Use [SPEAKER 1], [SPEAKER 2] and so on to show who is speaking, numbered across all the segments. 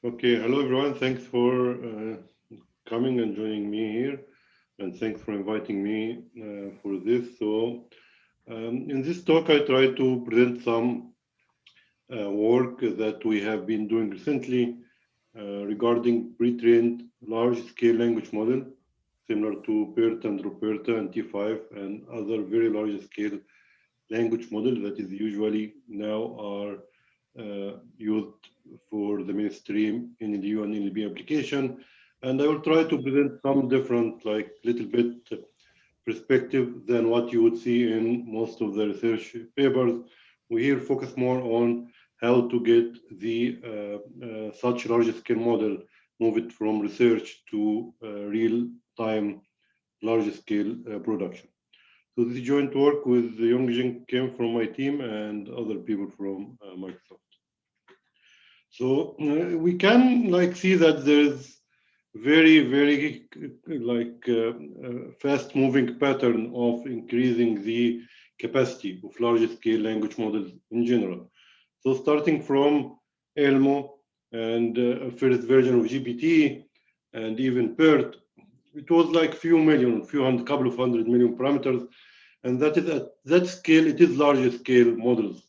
[SPEAKER 1] Okay, hello everyone. Thanks for coming and joining me here, and thanks for inviting me for this. So, in this talk, I try to present some work that we have been doing recently regarding pre-trained large-scale language model, similar to BERT and Ruperta and T5 and other very large-scale language model that is usually now are used for the mainstream NLU and NLP application. And I will try to present some different, like little bit perspective than what you would see in most of the research papers. We here focus more on how to get the such large scale model, move it from research to real time large scale production. So this joint work with Yongjin Kim from my team and other people from Microsoft. So we can like see that there's very like fast moving pattern of increasing the capacity of large scale language models in general. So starting from Elmo and first version of GPT and even BERT, it was like few million, couple of 100 million parameters, and that is at that scale. It is larger scale models,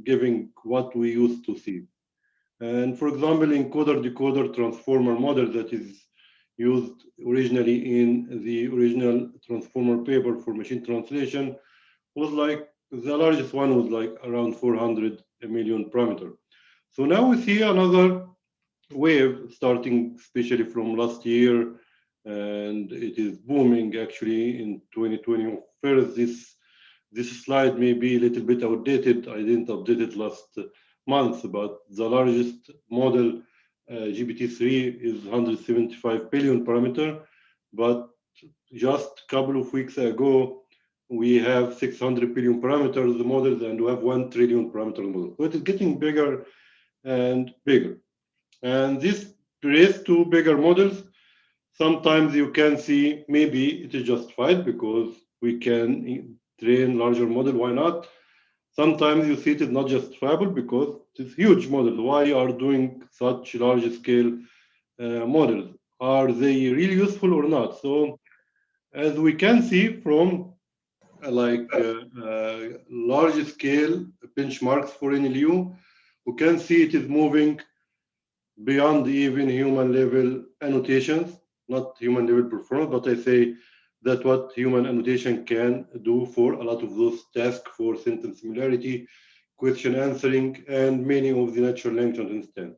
[SPEAKER 1] giving what we used to see. And for example, encoder-decoder transformer model that is used originally in the original transformer paper for machine translation was like the largest one was like around 400 million parameter. So now we see another wave starting especially from last year, and it is booming actually in 2020. First, this slide may be a little bit outdated. I didn't update it last month, but the largest model, GPT-3, is 175 billion parameter. But just a couple of weeks ago, we have 600 billion parameters models, and we have 1 trillion parameter model. So it is getting bigger and bigger. And this race to bigger models, sometimes you can see maybe it is justified because we can train larger model, why not? Sometimes you see it is not justifiable because it's huge models. Why are doing such large scale models? Are they really useful or not? So as we can see from large scale benchmarks for NLU, we can see it is moving beyond even human level annotations, not human level performance, but I say that what human annotation can do for a lot of those tasks for sentence similarity, question answering, and many of the natural language understanding.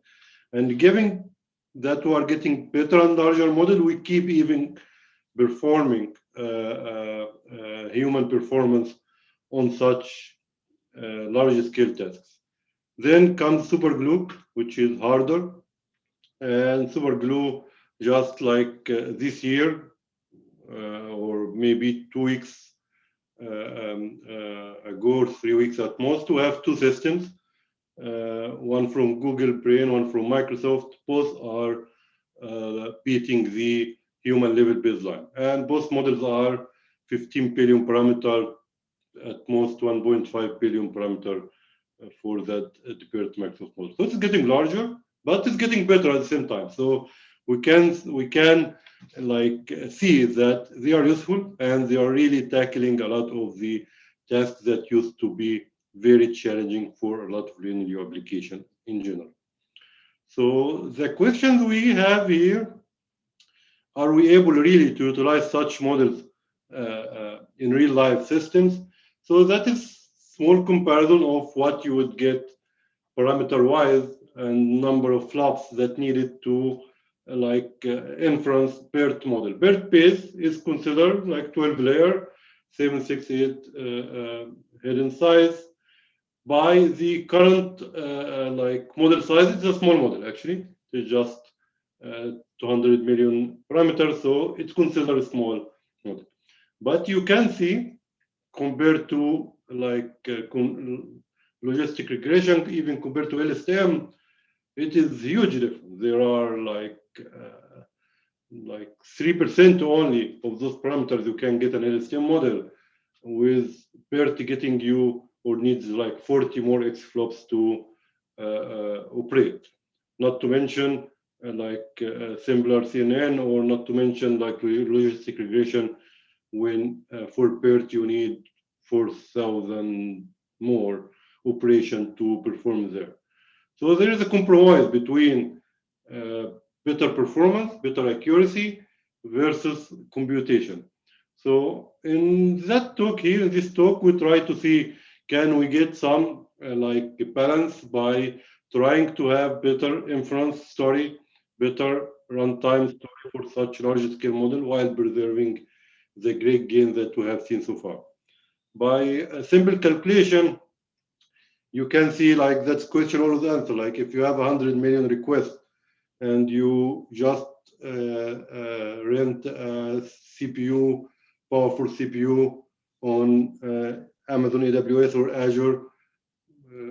[SPEAKER 1] And given that we are getting better and larger model, we keep even performing human performance on such large scale tasks. Then comes superglue, which is harder. And superglue, just like this year, or maybe 2 weeks ago, or 3 weeks at most, to have two systems, one from Google Brain, one from Microsoft. Both are beating the human level baseline. And both models are 15 billion parameter, at most 1.5 billion parameter for that deferred Microsoft model. So it's getting larger, but it's getting better at the same time. So we can like see that they are useful and they are really tackling a lot of the tasks that used to be very challenging for a lot of NLU application in general. So the questions we have here: are we able really to utilize such models in real life systems? So that is small comparison of what you would get parameter wise and number of flops that needed to inference BERT model. BERT base is considered like 12 layer, 768 hidden size. By the current model size, it's a small model actually. It's just 200 million parameters, so it's considered a small model. But you can see compared to logistic regression, even compared to LSTM, it is huge difference. There are like 3% only of those parameters you can get an LSTM model, with BERT getting you or needs like 40 more X flops to operate. not to mention simpler CNN, or not to mention like logistic regression, when for PERT you need 4,000 more operation to perform there. So there is a compromise between better performance, better accuracy versus computation. So in that talk here, in this talk, we try to see, can we get some balance by trying to have better inference story, better runtime story for such large scale model while preserving the great gain that we have seen so far. By a simple calculation, you can see like that's question always answer. Like if you have 100 million requests and you just rent a CPU, powerful CPU on Amazon AWS or Azure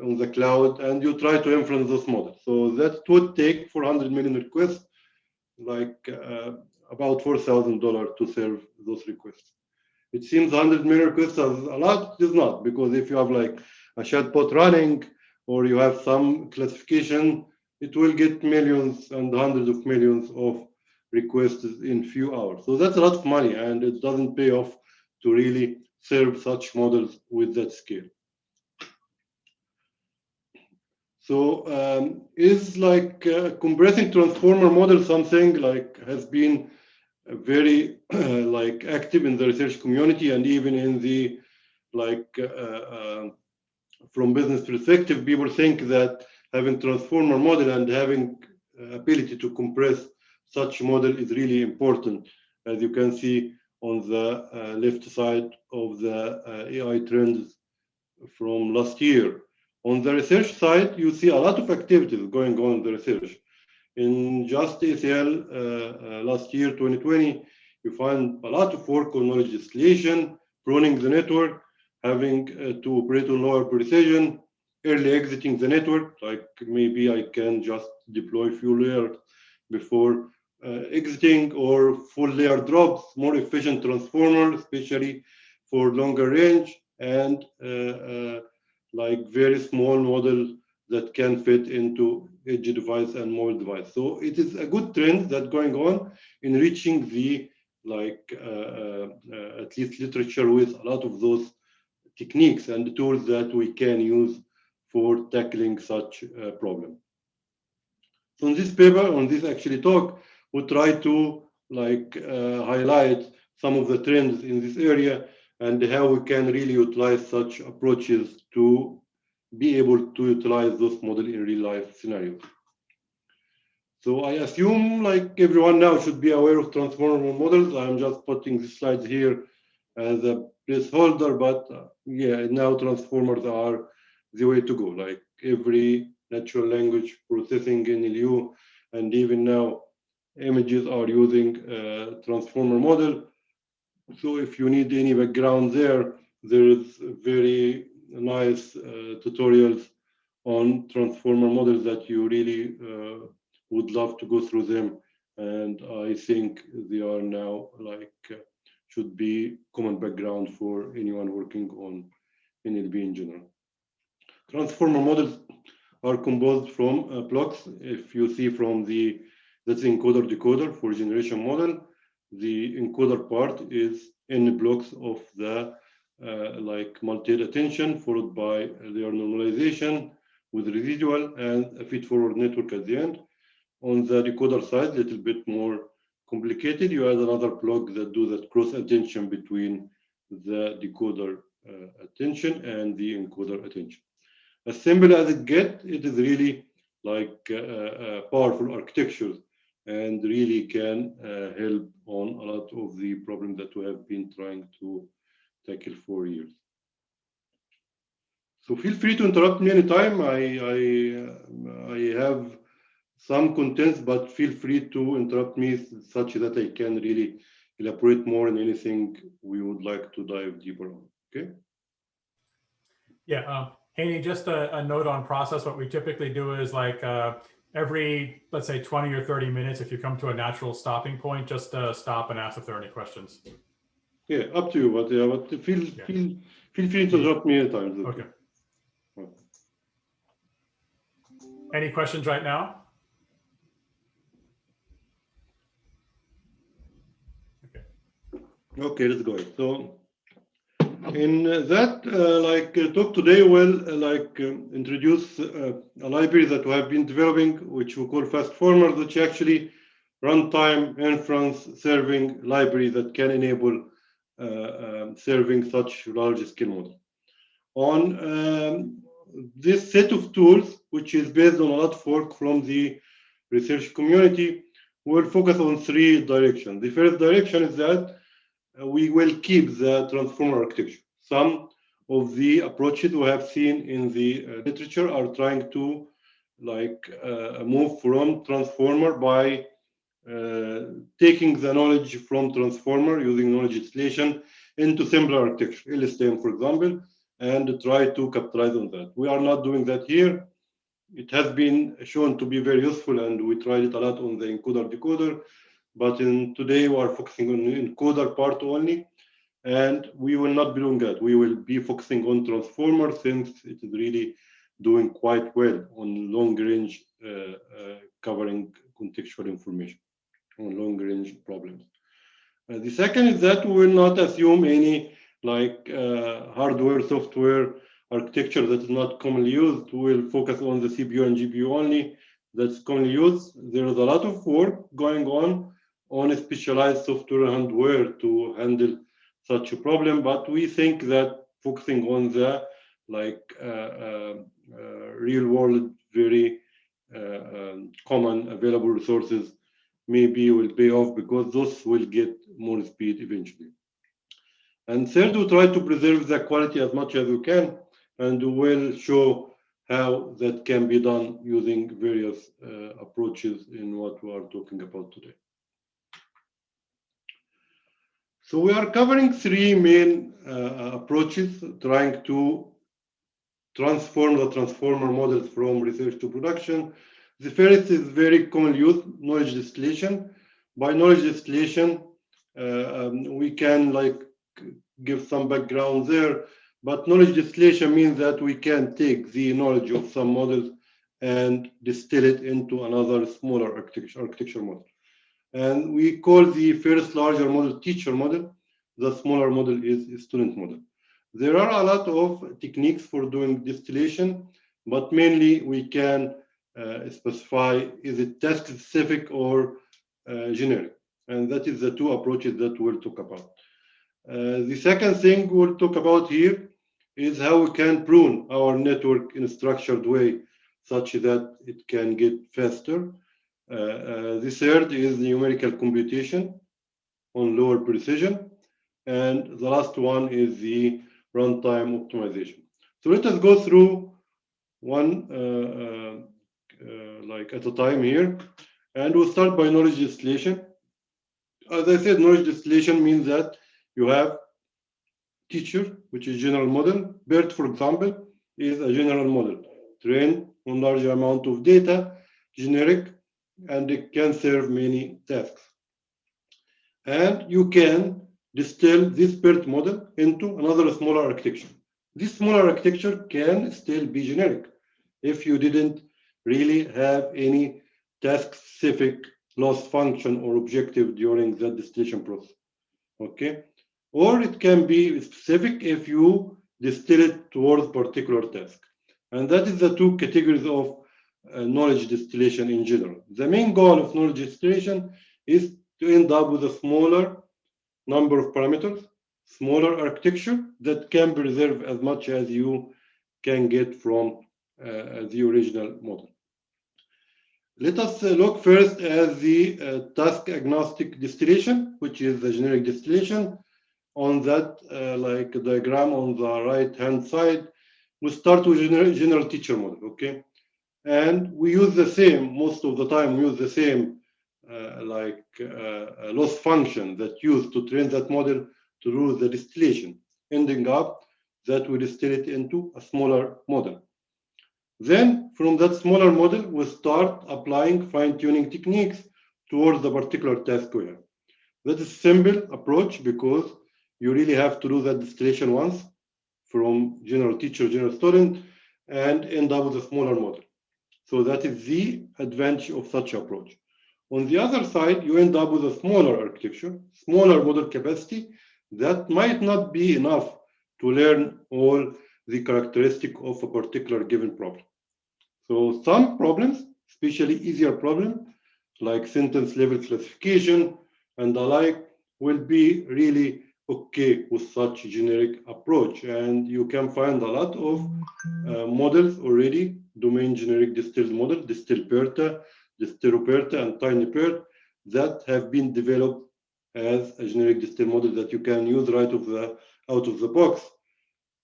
[SPEAKER 1] on the cloud, and you try to inference those models. So that would take 400 million requests, like about $4,000 to serve those requests. It seems 100 million requests is a lot. It is not, because if you have like a chatbot running or you have some classification, it will get millions and hundreds of millions of requests in few hours. So that's a lot of money, and it doesn't pay off to really serve such models with that scale. So is like compressing transformer model something like has been very like active in the research community, and even in the from business perspective, people think that having transformer model and having ability to compress such model is really important, as you can see on the left side of the AI trends from last year. On the research side, you see a lot of activities going on in the research. In just ACL last year, 2020, you find a lot of work on knowledge distillation, pruning the network, having to operate on lower precision, early exiting the network, like maybe I can just deploy few layers before exiting, or full layer drops, more efficient transformer, especially for longer range, and like very small model that can fit into edge device and mobile device. So it is a good trend that's going on in reaching the at least literature with a lot of those techniques and tools that we can use for tackling such a problem. So in this paper, on this actually talk, we try to highlight some of the trends in this area and how we can really utilize such approaches to be able to utilize those models in real life scenarios. So I assume like everyone now should be aware of transformer models. I'm just putting these slides here as a placeholder, but yeah, now transformers are the way to go. Like every natural language processing NLU, and even now images are using transformer model. So if you need any background there is very nice tutorials on transformer models that you really would love to go through them. And I think they are now should be common background for anyone working on NLP in general. Transformer models are composed from blocks. If you see from that's encoder decoder for generation model, the encoder part is n blocks of the multi attention, followed by their normalization with residual and a feed-forward network at the end. On the decoder side, a little bit more complicated. You add another block that do that cross attention between the decoder attention and the encoder attention. As simple as it gets, it is really powerful architectures and really can help on a lot of the problems that we have been trying to tackle for years. So feel free to interrupt me anytime. I have some contents, but feel free to interrupt me such that I can really elaborate more on anything we would like to dive deeper on. Okay?
[SPEAKER 2] Yeah, Hany, just a note on process. What we typically do is every, let's say 20 or 30 minutes, if you come to a natural stopping point, just stop and ask if there are any questions.
[SPEAKER 1] Yeah, up to you, but yeah, but feel free to interrupt me anytime.
[SPEAKER 2] Okay. Any questions right now?
[SPEAKER 1] Okay, let's go ahead. So in that talk today, we'll introduce a library that we have been developing, which we call fast former, which actually runtime inference serving library that can enable serving such large scale models. On this set of tools, which is based on a lot of work from the research community, we'll focus on three directions. The first direction is that we will keep the transformer architecture. Some of the approaches we have seen in the literature are trying to move from transformer by taking the knowledge from transformer using knowledge distillation into simpler architecture, LSTM, for example, and try to capitalize on that. We are not doing that here. It has been shown to be very useful, and we tried it a lot on the encoder-decoder. But today we are focusing on the encoder part only, and we will not be doing that. We will be focusing on transformer since it is really doing quite well on long range, covering contextual information on long range problems. The second is that we will not assume any hardware software architecture that is not commonly used. We will focus on the CPU and GPU only that's commonly used. There is a lot of work going on a specialized software and hardware to handle such a problem, but we think that focusing on the real world, very common available resources maybe will pay off, because those will get more speed eventually. And third, we try to preserve the quality as much as we can, and we'll show how that can be done using various approaches in what we are talking about today. So we are covering three main approaches, trying to transform the transformer models from research to production. The first is very commonly used, knowledge distillation. By knowledge distillation, we can give some background there, but knowledge distillation means that we can take the knowledge of some models and distill it into another smaller architecture model. And we call the first larger model teacher model. The smaller model is student model. There are a lot of techniques for doing distillation, but mainly we can specify, is it task specific or generic? And that is the two approaches that we'll talk about. The second thing we'll talk about here is how we can prune our network in a structured way such that it can get faster. The third is numerical computation on lower precision. And the last one is the runtime optimization. So let us go through one at a time here. And we'll start by knowledge distillation. As I said, knowledge distillation means that you have teacher, which is general model. BERT, for example, is a general model, trained on large amount of data, generic, and it can serve many tasks. And you can distill this BERT model into another smaller architecture. This smaller architecture can still be generic if you didn't really have any task-specific loss function or objective during the distillation process. Okay, or it can be specific if you distill it towards particular task. And that is the two categories of knowledge distillation in general. The main goal of knowledge distillation is to end up with a smaller number of parameters, smaller architecture that can preserve as much as you can get from the original model. Let us look first at the task agnostic distillation, which is the generic distillation. On that diagram on the right hand side, we start with general teacher model, okay? And we use the same, most of the time we use the same loss function that used to train that model to do the distillation, ending up that we distill it into a smaller model. Then from that smaller model, we start applying fine-tuning techniques towards the particular task we have. That is a simple approach because you really have to do that distillation once from general teacher, general student, and end up with a smaller model. So that is the advantage of such approach. On the other side, you end up with a smaller architecture, smaller model capacity that might not be enough to learn all the characteristics of a particular given problem. So some problems, especially easier problems, like sentence level classification and the like, will be really okay with such generic approach. And you can find a lot of models already, domain generic distilled model, DistilPerta, DistilPerta, and TinyPert, that have been developed as a generic distilled model that you can use right out of the box,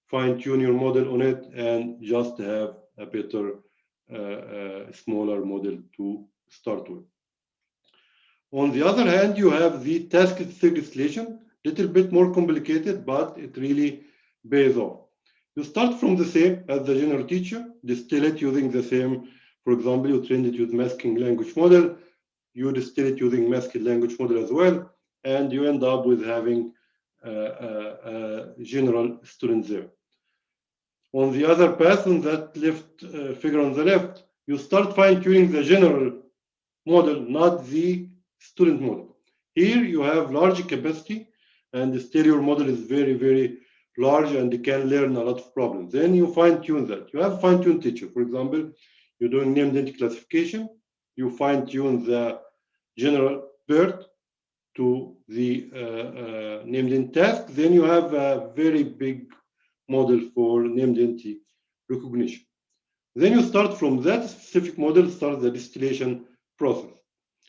[SPEAKER 1] fine-tune your model on it, and just have a better, smaller model to start with. On the other hand, you have the task distillation, little bit more complicated, but it really pays off. You start from the same as the general teacher, distill it using the same. For example, you train it with masking language model, you distill it using masked language model as well, and you end up with having a general student there. On the other path, on that left figure on the left, you start fine-tuning the general model, not the student model. Here you have large capacity, and still your model is very, very large, and you can learn a lot of problems. Then you fine-tune that. You have fine-tuned teacher. For example, you're doing named entity classification. You fine-tune the general BERT to the named entity task. Then you have a very big model for named entity recognition. Then you start from that specific model, start the distillation process.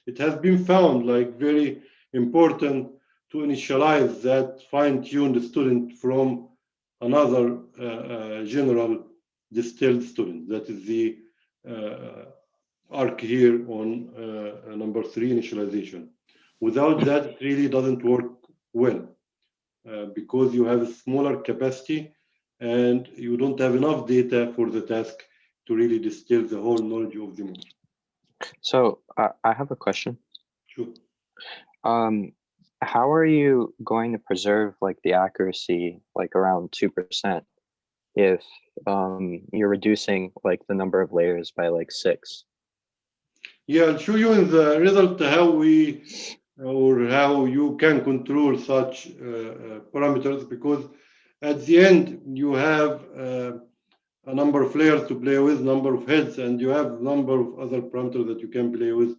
[SPEAKER 1] It has been found like very important to initialize that fine-tuned student from another general distilled student. That is the arc here on number 3, initialization. Without that, it really doesn't work well because you have a smaller capacity and you don't have enough data for the task to really distill the whole knowledge of the model.
[SPEAKER 3] So I have a question.
[SPEAKER 1] Sure.
[SPEAKER 3] How are you going to preserve like the accuracy like around 2% if you're reducing like the number of layers by like 6?
[SPEAKER 1] Yeah, I'll show you in the result how you can control such parameters, because at the end you have a number of layers to play with, number of heads, and you have a number of other parameters that you can play with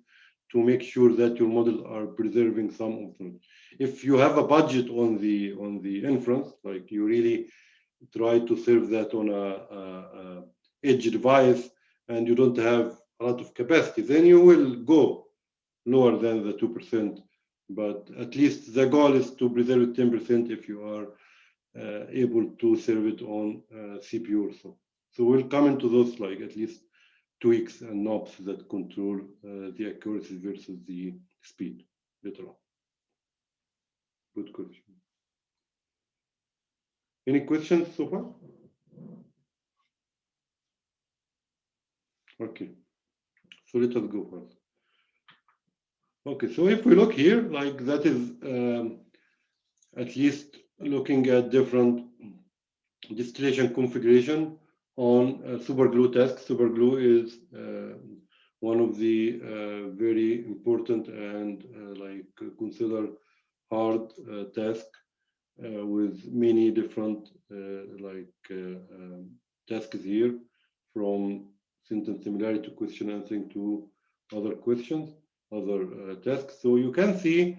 [SPEAKER 1] to make sure that your models are preserving some of them. If you have a budget on the inference, like you really try to serve that on a edge device, and you don't have a lot of capacity, then you will go lower than the 2%. But at least the goal is to preserve 10% if you are able to serve it on CPU also. So we'll come into those like at least tweaks and knobs that control the accuracy versus the speed later on. Good question. Any questions so far? Okay, so let us go first. Okay, so if we look here, like that is at least looking at different distillation configuration on superglue task. Superglue is one of the very important and like considered hard task with many different tasks here, from sentence similarity to question answering to other questions, other tasks. So you can see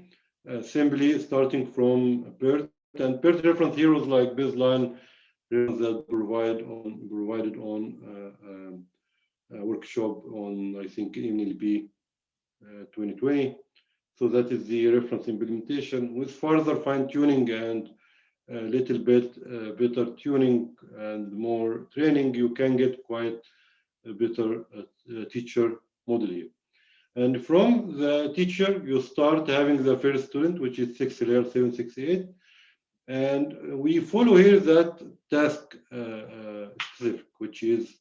[SPEAKER 1] simply starting from PERT, and PERT reference here was like baseline that provided on a workshop on, I think, NLP 2020. So that is the reference implementation. With further fine-tuning and a little bit better tuning and more training, you can get quite a better teacher model here. And from the teacher, you start having the first student, which is 6 layer 768. And we follow here that task specific, which is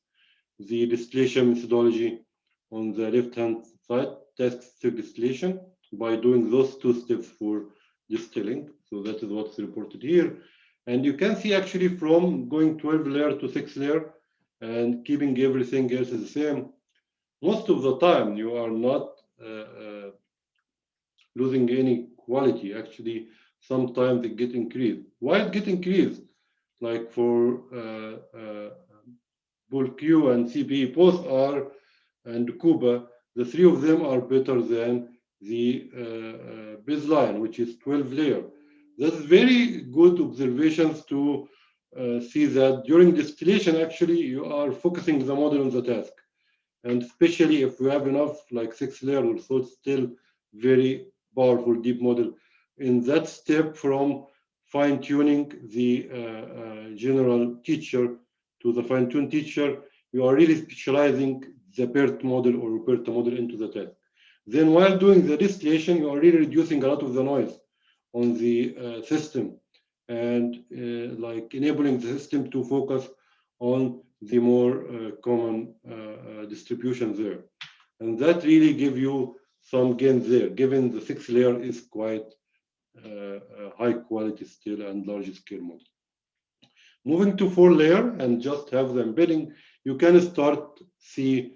[SPEAKER 1] the distillation methodology on the left-hand side, task specific distillation, by doing those 2 steps for distilling. So that is what's reported here. And you can see actually from going 12 layer to 6 layer and keeping everything else the same, most of the time you are not losing any quality. Actually, sometimes it gets increased. Why it get increased? Like for BullQ and CPE, both are, and Kuba, the three of them are better than the baseline, which is 12 layer. That's very good observations to see that during distillation, actually, you are focusing the model on the task. And especially if you have enough, like 6 layers or so, it's still very powerful deep model. In that step from fine-tuning the general teacher to the fine-tuned teacher, you are really specializing the BERT model or Ruperto model into the task. Then while doing the distillation, you are really reducing a lot of the noise on the system and like enabling the system to focus on the more common distribution there. And that really give you some gains there, given the 6 layer is quite high quality still and large scale model. Moving to 4 layer and just have the embedding, you can start see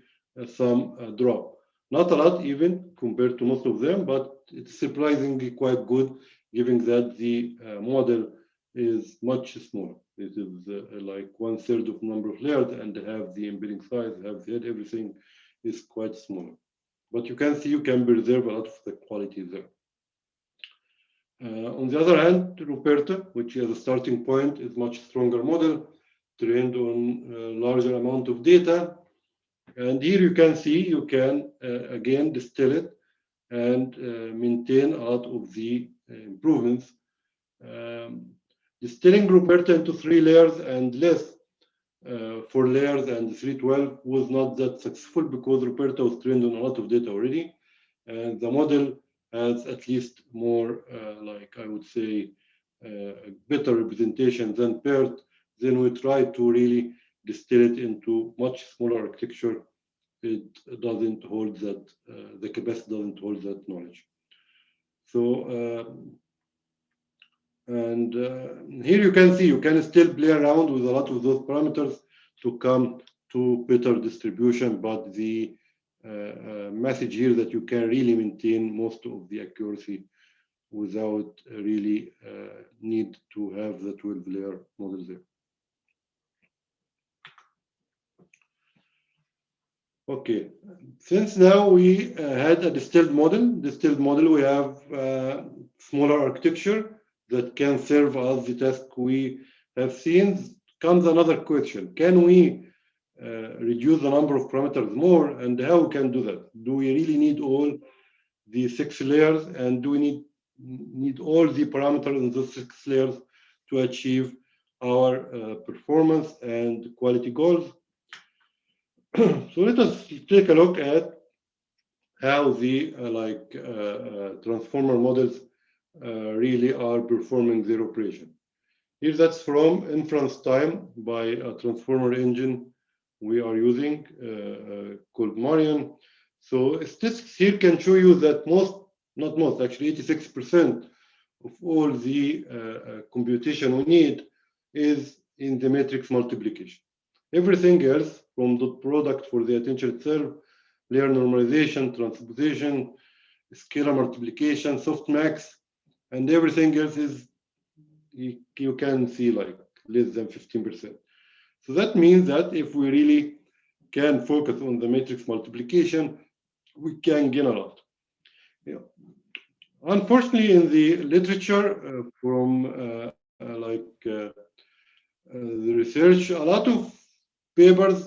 [SPEAKER 1] some drop. Not a lot even compared to most of them, but it's surprisingly quite good, given that the model is much smaller. It is like 1/3 of number of layers and have the embedding size, have the head, everything is quite smaller. But you can see you can preserve a lot of the quality there. On the other hand, Ruperto, which as a starting point is much stronger model, trained on a larger amount of data. And here you can see you can again distill it and maintain a lot of the improvements. Distilling Ruperto into 3 layers and less 4 layers and 312 was not that successful because Ruperto was trained on a lot of data already, and the model has at least more, like I would say, better representation than BERT. Then we try to really distill it into much smaller architecture. It doesn't hold that, the capacity doesn't hold that knowledge. So, here you can see you can still play around with a lot of those parameters to come to better distribution, but the message here that you can really maintain most of the accuracy without really need to have the 12 layer model there. Okay, since now we had a distilled model, we have smaller architecture that can serve as the task we have seen. Comes another question: can we reduce the number of parameters more, and how we can do that? Do we really need all the 6 layers, and do we need all the parameters in those 6 layers to achieve our performance and quality goals? So let us take a look at how the transformer models really are performing their operation. Here that's from inference-time by a transformer engine we are using called Marion. So statistics here can show you that not most, actually 86% of all the computation we need is in the matrix multiplication. Everything else, from dot product for the attention itself, layer normalization, transposition, scalar multiplication, softmax, and everything else is, you can see like less than 15%. So that means that if we really can focus on the matrix multiplication, we can gain a lot. Yeah. Unfortunately, in the literature from the research, a lot of papers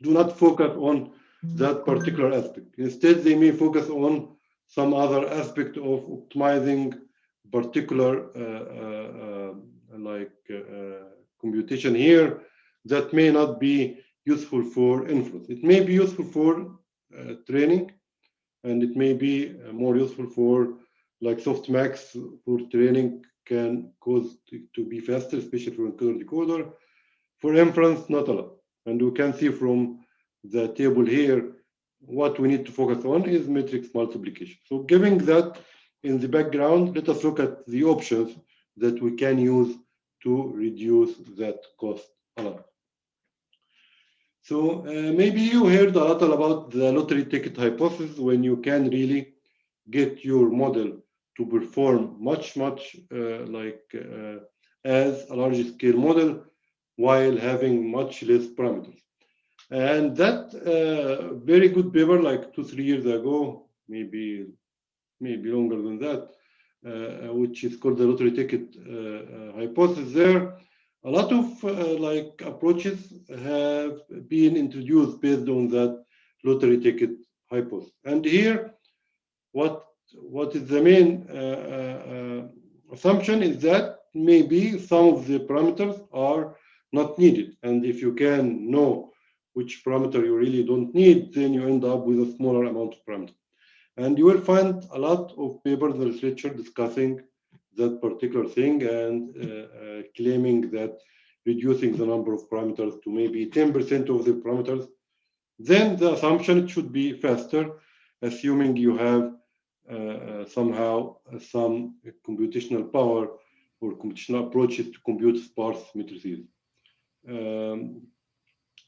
[SPEAKER 1] do not focus on that particular aspect. Instead, they may focus on some other aspect of optimizing particular computation here that may not be useful for inference. It may be useful for training, and it may be more useful for like softmax for training can cause it to be faster, especially for encoder decoder. For inference, not a lot. And we can see from the table here, what we need to focus on is matrix multiplication. So giving that in the background, let us look at the options that we can use to reduce that cost a lot. So maybe you heard a lot about the lottery ticket hypothesis, when you can really get your model to perform much as a large scale model while having much less parameters. And that very good paper, like 2-3 years ago, maybe longer than that, which is called the Rotary ticket hypothesis. There, a lot of approaches have been introduced based on that Rotary ticket hypothesis. And here, what is the main assumption is that maybe some of the parameters are not needed, and if you can know which parameter you really don't need, then you end up with a smaller amount of parameters. And you will find a lot of papers in the literature discussing that particular thing and claiming that reducing the number of parameters to maybe 10% of the parameters, then the assumption should be faster, assuming you have somehow some computational power or computational approaches to compute sparse matrices.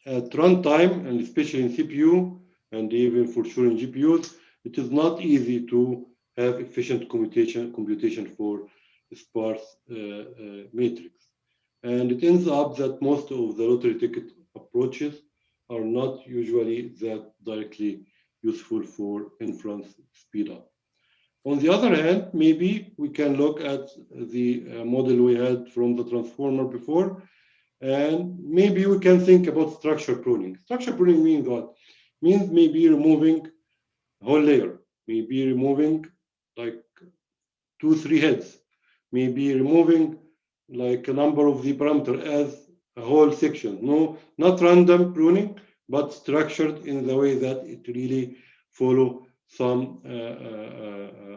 [SPEAKER 1] At runtime, and especially in CPU, and even for sure in GPUs, it is not easy to have efficient computation for sparse matrix. And it ends up that most of the Rotary ticket approaches are not usually that directly useful for inference speed up. On the other hand, maybe we can look at the model we had from the transformer before, and maybe we can think about structure pruning. Structure pruning means what? Means maybe removing a whole layer, maybe removing like 2-3 heads, maybe removing like a number of the parameter as a whole section. No, not random pruning, but structured in the way that it really follow some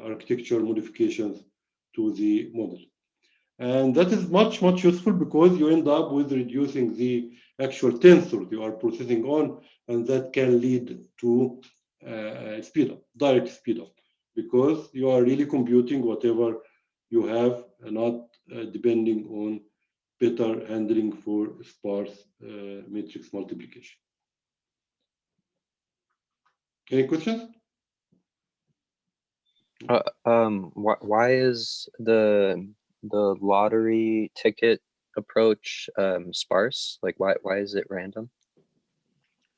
[SPEAKER 1] architectural modifications to the model. And that is much useful because you end up with reducing the actual tensor you are processing on, and that can lead to speed up, direct speed up, because you are really computing whatever you have, and not depending on better handling for sparse matrix multiplication. Any questions?
[SPEAKER 3] Why is the lottery ticket approach sparse? Like, why is it random?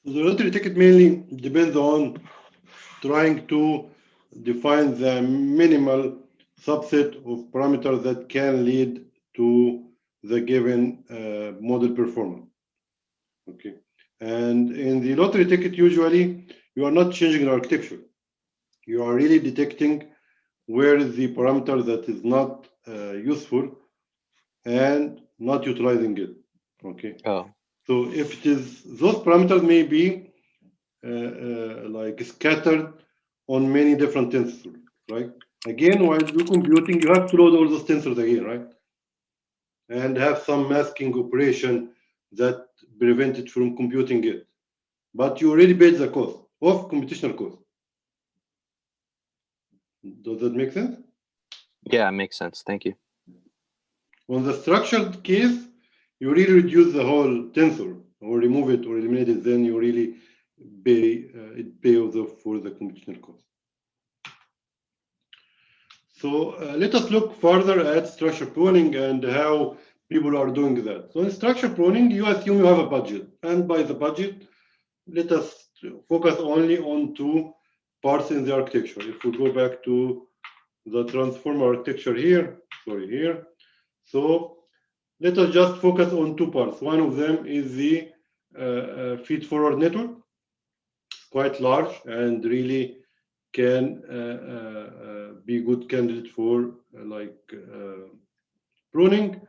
[SPEAKER 1] The lottery ticket mainly depends on trying to define the minimal subset of parameters that can lead to the given model performance. Okay, and in the lottery ticket, usually you are not changing the architecture. You are really detecting where is the parameter that is not useful and not utilizing it. Okay.
[SPEAKER 3] Oh.
[SPEAKER 1] So if it is, those parameters may be like scattered on many different tensors, right? Again, while you're computing, you have to load all those tensors again, right? And have some masking operation that prevent it from computing it. But you already paid the cost of computational cost. Does that make sense?
[SPEAKER 3] Yeah, it makes sense. Thank you.
[SPEAKER 1] On the structured case, you really reduce the whole tensor, or remove it, or eliminate it. Then you really pay for the computational cost. So let us look further at structure pruning and how people are doing that. So in structure pruning, you assume you have a budget, and by the budget, let us focus only on 2 parts in the architecture. If we go back to the transformer architecture here, here. So let us just focus on 2 parts. One of them is the feed-forward network, quite large and really can be good candidate for pruning.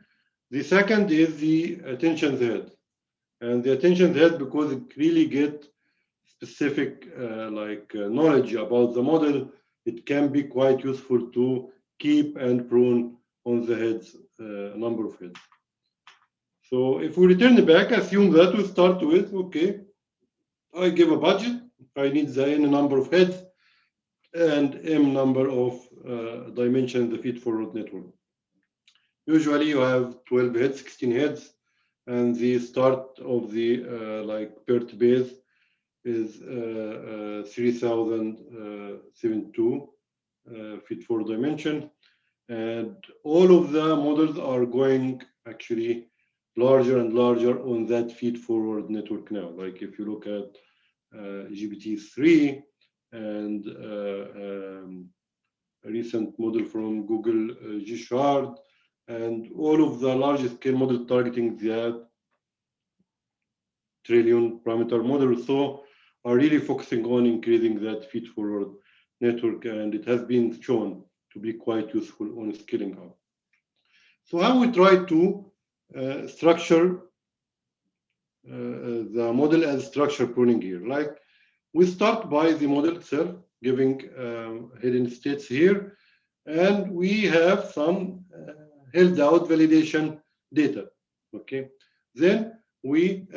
[SPEAKER 1] The second is the attention head, and the attention head, because it really get specific knowledge about the model, it can be quite useful to keep and prune on the heads, number of heads. So if we return it back, assume that we start with, okay, I give a budget, I need the n number of heads and m number of dimensions the feed-forward network. Usually you have 12 heads, 16 heads, and the start of the PERT base is 3072 feed-forward dimension. And all of the models are going actually larger and larger on that feed-forward network now. Like if you look at GPT-3 and a recent model from Google, G-Shard, and all of the largest scale models targeting that trillion parameter model, so are really focusing on increasing that feed-forward network, and it has been shown to be quite useful on scaling up. So how we try to structure the model as structure pruning here. Like we start by the model itself, giving hidden states here, and we have some held out validation data. Okay, then we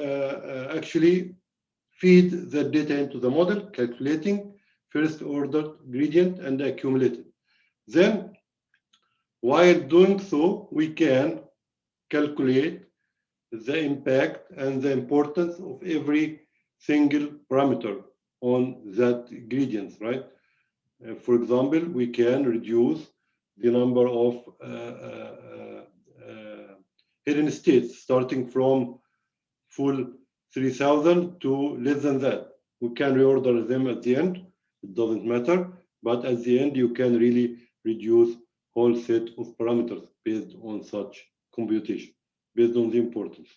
[SPEAKER 1] actually feed the data into the model, calculating first order gradient and accumulated. Then, while doing so, we can calculate the impact and the importance of every single parameter on that gradients, right? For example, we can reduce the number of hidden states starting from full 3000 to less than that. We can reorder them at the end. It doesn't matter, but at the end, you can really reduce whole set of parameters based on such computation, based on the importance.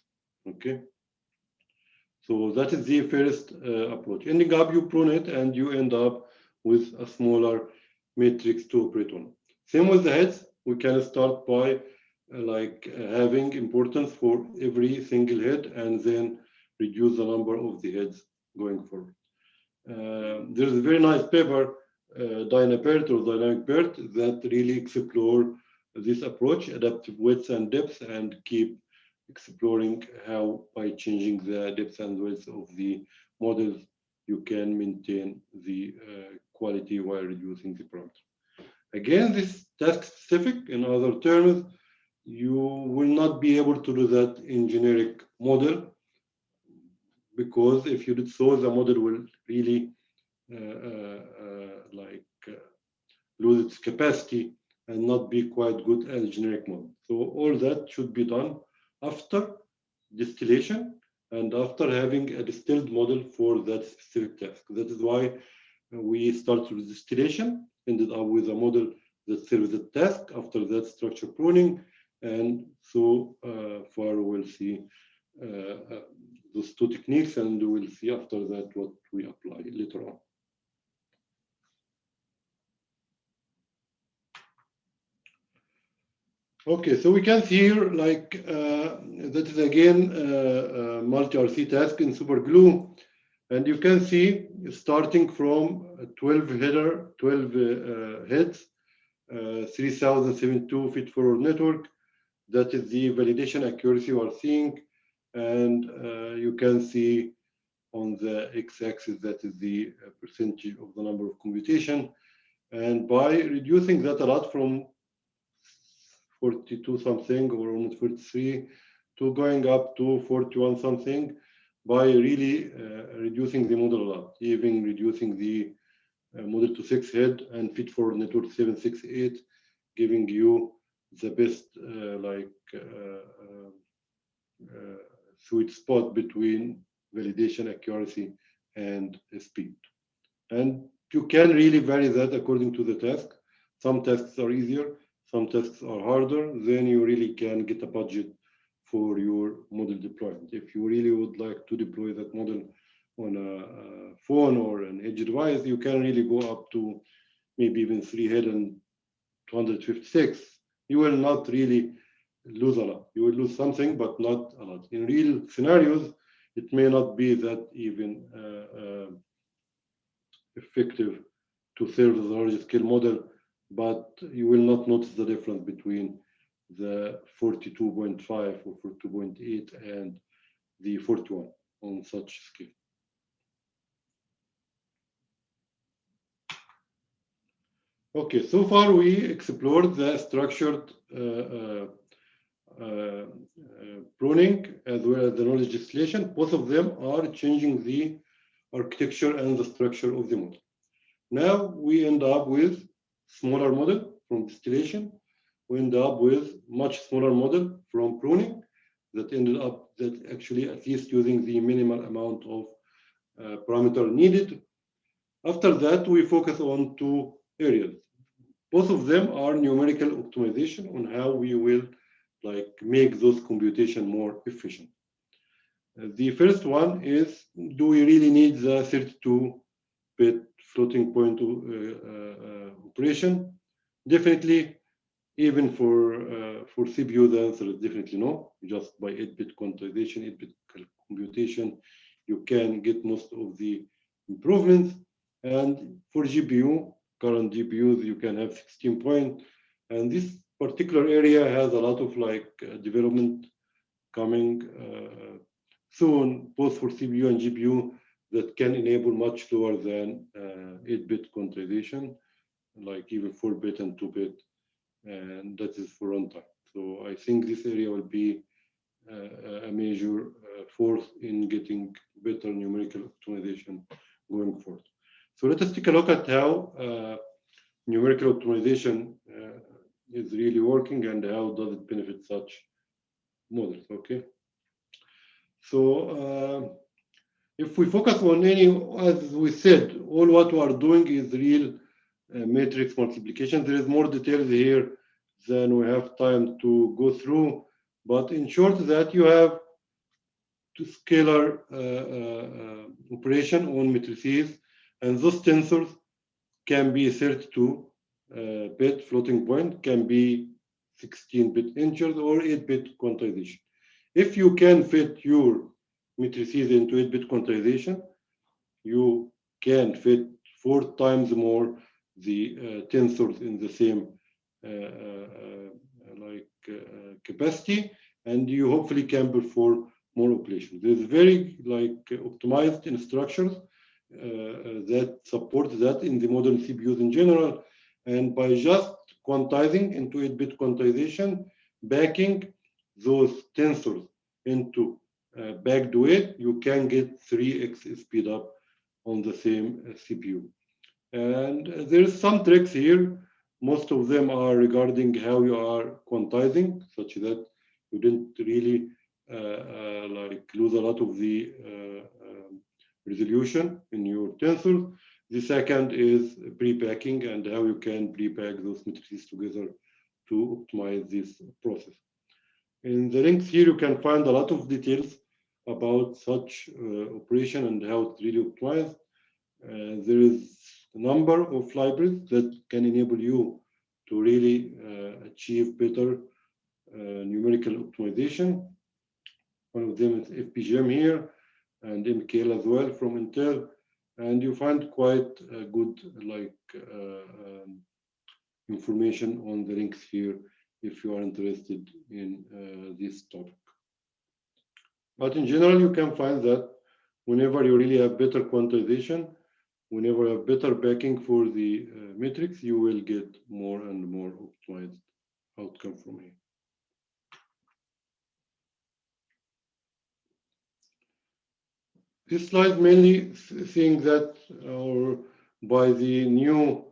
[SPEAKER 1] Okay. So that is the first approach. Ending up, you prune it and you end up with a smaller matrix to operate on. Same with the heads. We can start by having importance for every single head and then reduce the number of the heads going forward. There's a very nice paper, DynaPert or Dynamic Pert, that really explore this approach, adaptive widths and depths, and keep exploring how by changing the depth and width of the models, you can maintain the quality while reducing the parameter. Again, this is task specific. In other terms, you will not be able to do that in generic model, because if you did so, the model will really lose its capacity and not be quite good as a generic model. So all that should be done after distillation and after having a distilled model for that specific task. That is why we started with distillation, ended up with a model that serves the task, after that structure pruning, and so far we'll see those two techniques, and we'll see after that what we apply later on. Okay, so we can see here, that is again multi-RC task in SuperGLUE, and you can see starting from 12 heads, 3072 feed-forward network. That is the validation accuracy you are seeing, and you can see on the x-axis that is the percentage of the number of computation, and by reducing that a lot from 42 something or almost 43 to going up to 41 something, by really reducing the model a lot, even reducing the model to 6 head and feed-forward network 768, giving you the best sweet spot between validation accuracy and speed. And you can really vary that according to the task. Some tasks are easier, some tasks are harder. Then you really can get a budget for your model deployment. If you really would like to deploy that model on a phone or an edge device, you can really go up to maybe even 3 head and 256. You will not really lose a lot. You will lose something, but not a lot. In real scenarios, it may not be that even effective to serve as a large scale model, but you will not notice the difference between the 42.5 or 42.8 and the 41 on such scale. Okay, so far we explored the structured pruning as well as the knowledge distillation. Both of them are changing the architecture and the structure of the model. Now we end up with smaller model from distillation, we end up with much smaller model from pruning that ended up that actually at least using the minimal amount of parameter needed. After that, we focus on two areas. Both of them are numerical optimization on how we will make those computation more efficient. The first one is, do we really need the 32-bit floating point operation? Definitely, even for CPU, the answer is definitely no. Just by 8-bit quantization, 8-bit computation, you can get most of the improvements. And for GPU, current GPUs, you can have 16 point. And this particular area has a lot of development coming soon, both for CPU and GPU, that can enable much lower than 8-bit quantization, like even 4-bit and 2-bit, and that is for runtime. So I think this area will be a major force in getting better numerical optimization going forward. So let us take a look at how numerical optimization is really working and how does it benefit such models, okay? So if we focus on any, as we said, all what we are doing is real matrix multiplication. There is more details here than we have time to go through, but in short, that you have to scalar operation on matrices, and those tensors can be 32-bit floating point, can be 16-bit integers or 8-bit quantization. If you can fit your matrices into 8-bit quantization, you can fit 4 times more the tensors in the same capacity, and you hopefully can perform more operations. There's very optimized instructions that support that in the modern CPUs in general, and by just quantizing into 8-bit quantization, backing those tensors into back to 8, you can get 3x speed up on the same CPU. And there's some tricks here. Most of them are regarding how you are quantizing, such that you didn't really lose a lot of the resolution in your tensors. The second is pre-packing and how you can pre-pack those matrices together to optimize this process. In the links here, you can find a lot of details about such operation and how it's really optimized. There is a number of libraries that can enable you to really achieve better numerical optimization. One of them is FPGM here, and MKL as well from Intel. And you find quite good information on the links here if you are interested in this topic. But in general, you can find that whenever you really have better quantization, whenever you have better backing for the matrix, you will get more and more optimized outcome from here. This slide mainly saying that, or by the new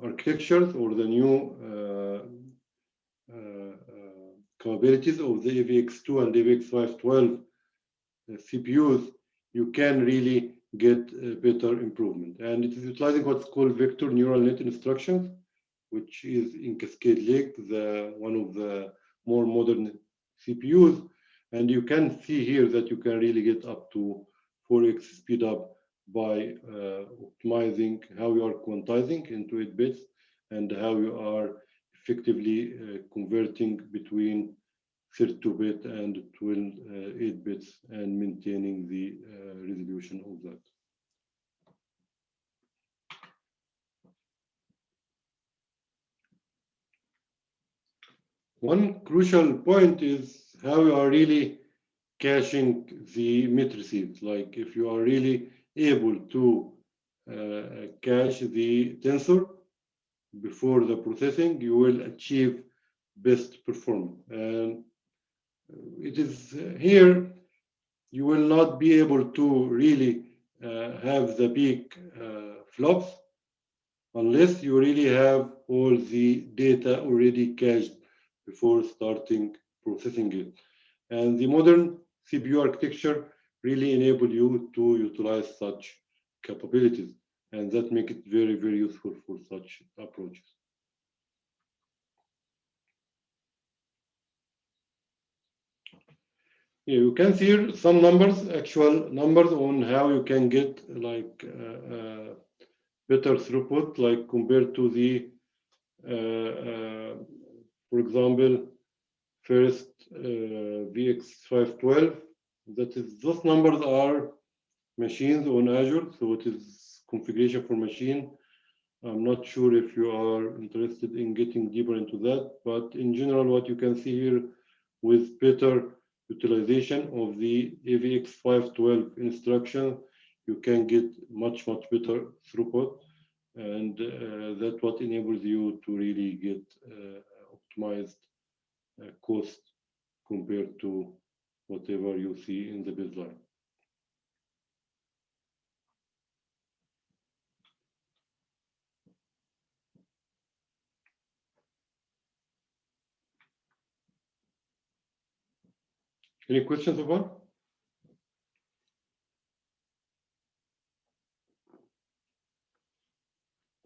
[SPEAKER 1] architectures or the new capabilities of the AVX2 and AVX512 CPUs, you can really get better improvement. And it is utilizing what's called vector neural net instructions, which is in Cascade Lake, one of the more modern CPUs. And you can see here that you can really get up to 4x speed up by optimizing how you are quantizing into 8 bits and how you are effectively converting between 32-bit and 8 bits and maintaining the resolution of that. One crucial point is how you are really caching the matrices. Like if you are really able to cache the tensor before the processing, you will achieve best performance. And it is here, you will not be able to really have the big flops unless you really have all the data already cached before starting processing it. And the modern CPU architecture really enable you to utilize such capabilities, and that make it very, very useful for such approaches. Yeah, you can see here some numbers, actual numbers on how you can get like better throughput, like compared to the, for example, first VX512. That is, those numbers are machines on Azure, so it is configuration for machine. I'm not sure if you are interested in getting deeper into that, but in general, what you can see here with better utilization of the AVX512 instruction, you can get much, much better throughput. And that's what enables you to really get optimized cost compared to whatever you see in the baseline. Any questions so far?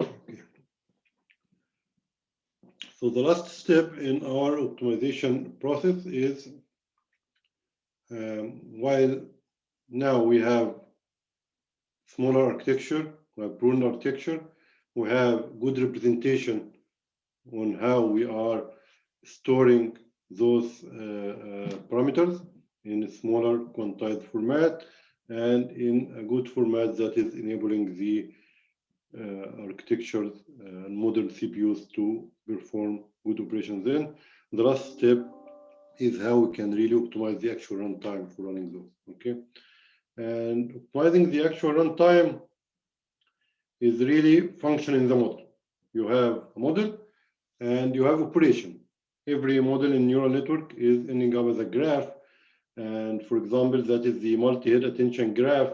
[SPEAKER 1] Okay. So the last step in our optimization process is, while now we have smaller architecture, we have pruned architecture, we have good representation on how we are storing those parameters in a smaller quantized format and in a good format that is enabling the architectures and modern CPUs to perform good operations. Then the last step is how we can really optimize the actual runtime for running those. Okay, and optimizing the actual runtime is really function in the model. You have a model and you have operation. Every model in neural network is ending up as a graph. And for example, that is the multi-head attention graph.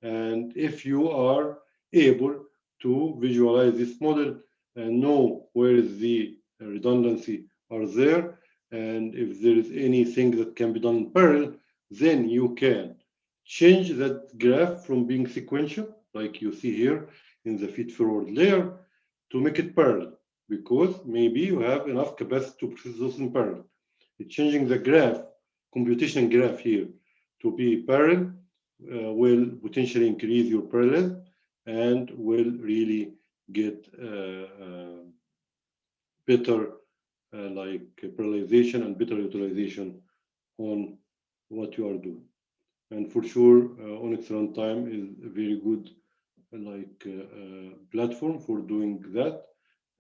[SPEAKER 1] And if you are able to visualize this model and know where is the redundancy are there, and if there is anything that can be done in parallel, then you can change that graph from being sequential, like you see here in the feed-forward layer, to make it parallel, because maybe you have enough capacity to process those in parallel. It's changing the graph, computation graph here, to be parallel will potentially increase your parallel and will really get better like parallelization and better utilization on what you are doing. And for sure, Onyx Runtime is a very good platform for doing that.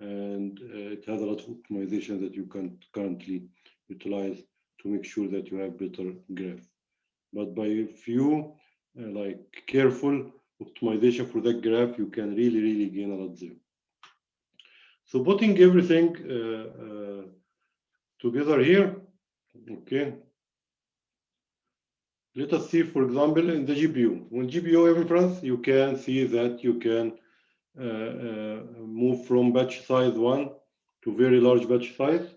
[SPEAKER 1] And it has a lot of optimization that you can currently utilize to make sure that you have better graph. But by a few careful optimization for that graph, you can really gain a lot there. So putting everything together here, okay. Let us see, for example, in the GPU. When GPU inference, you can see that you can move from batch size 1 to very large batch size.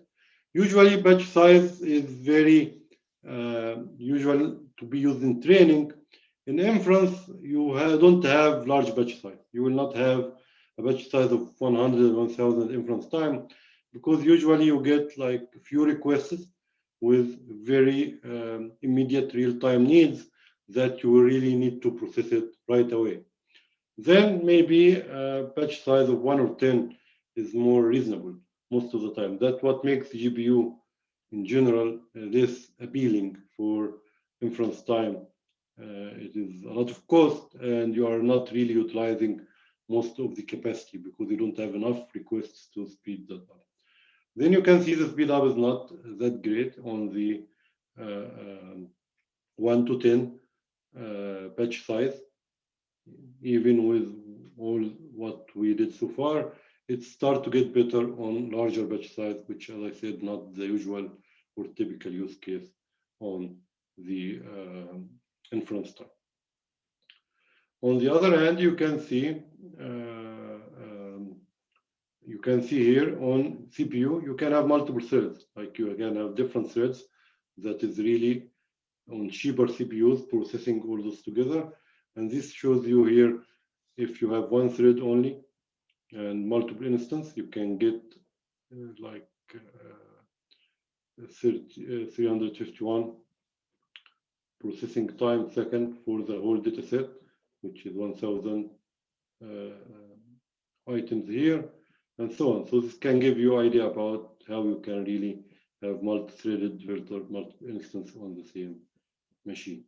[SPEAKER 1] Usually, batch size is very usual to be used in training. In inference, you don't have large batch size. You will not have a batch size of 100, 1000 inference time, because usually you get like few requests with very immediate real-time needs that you really need to process it right away. Then maybe a batch size of 1 or 10 is more reasonable most of the time. That's what makes the GPU in general less appealing for inference time. It is a lot of cost, and you are not really utilizing most of the capacity because you don't have enough requests to speed that up. Then you can see the speed up is not that great on the 1 to 10 batch size. Even with all what we did so far, it starts to get better on larger batch size, which, as I said, not the usual or typical use case on the inference time. On the other hand, you can see can see here on CPU, you can have multiple threads, like you can have different threads that is really on cheaper CPUs processing all those together. And this shows you here, if you have one thread only and multiple instances, you can get like 351 processing time second for the whole data set, which is 1,000 items here, and so on. So this can give you an idea about how you can really have multi-threaded virtual multiple instance on the same machine.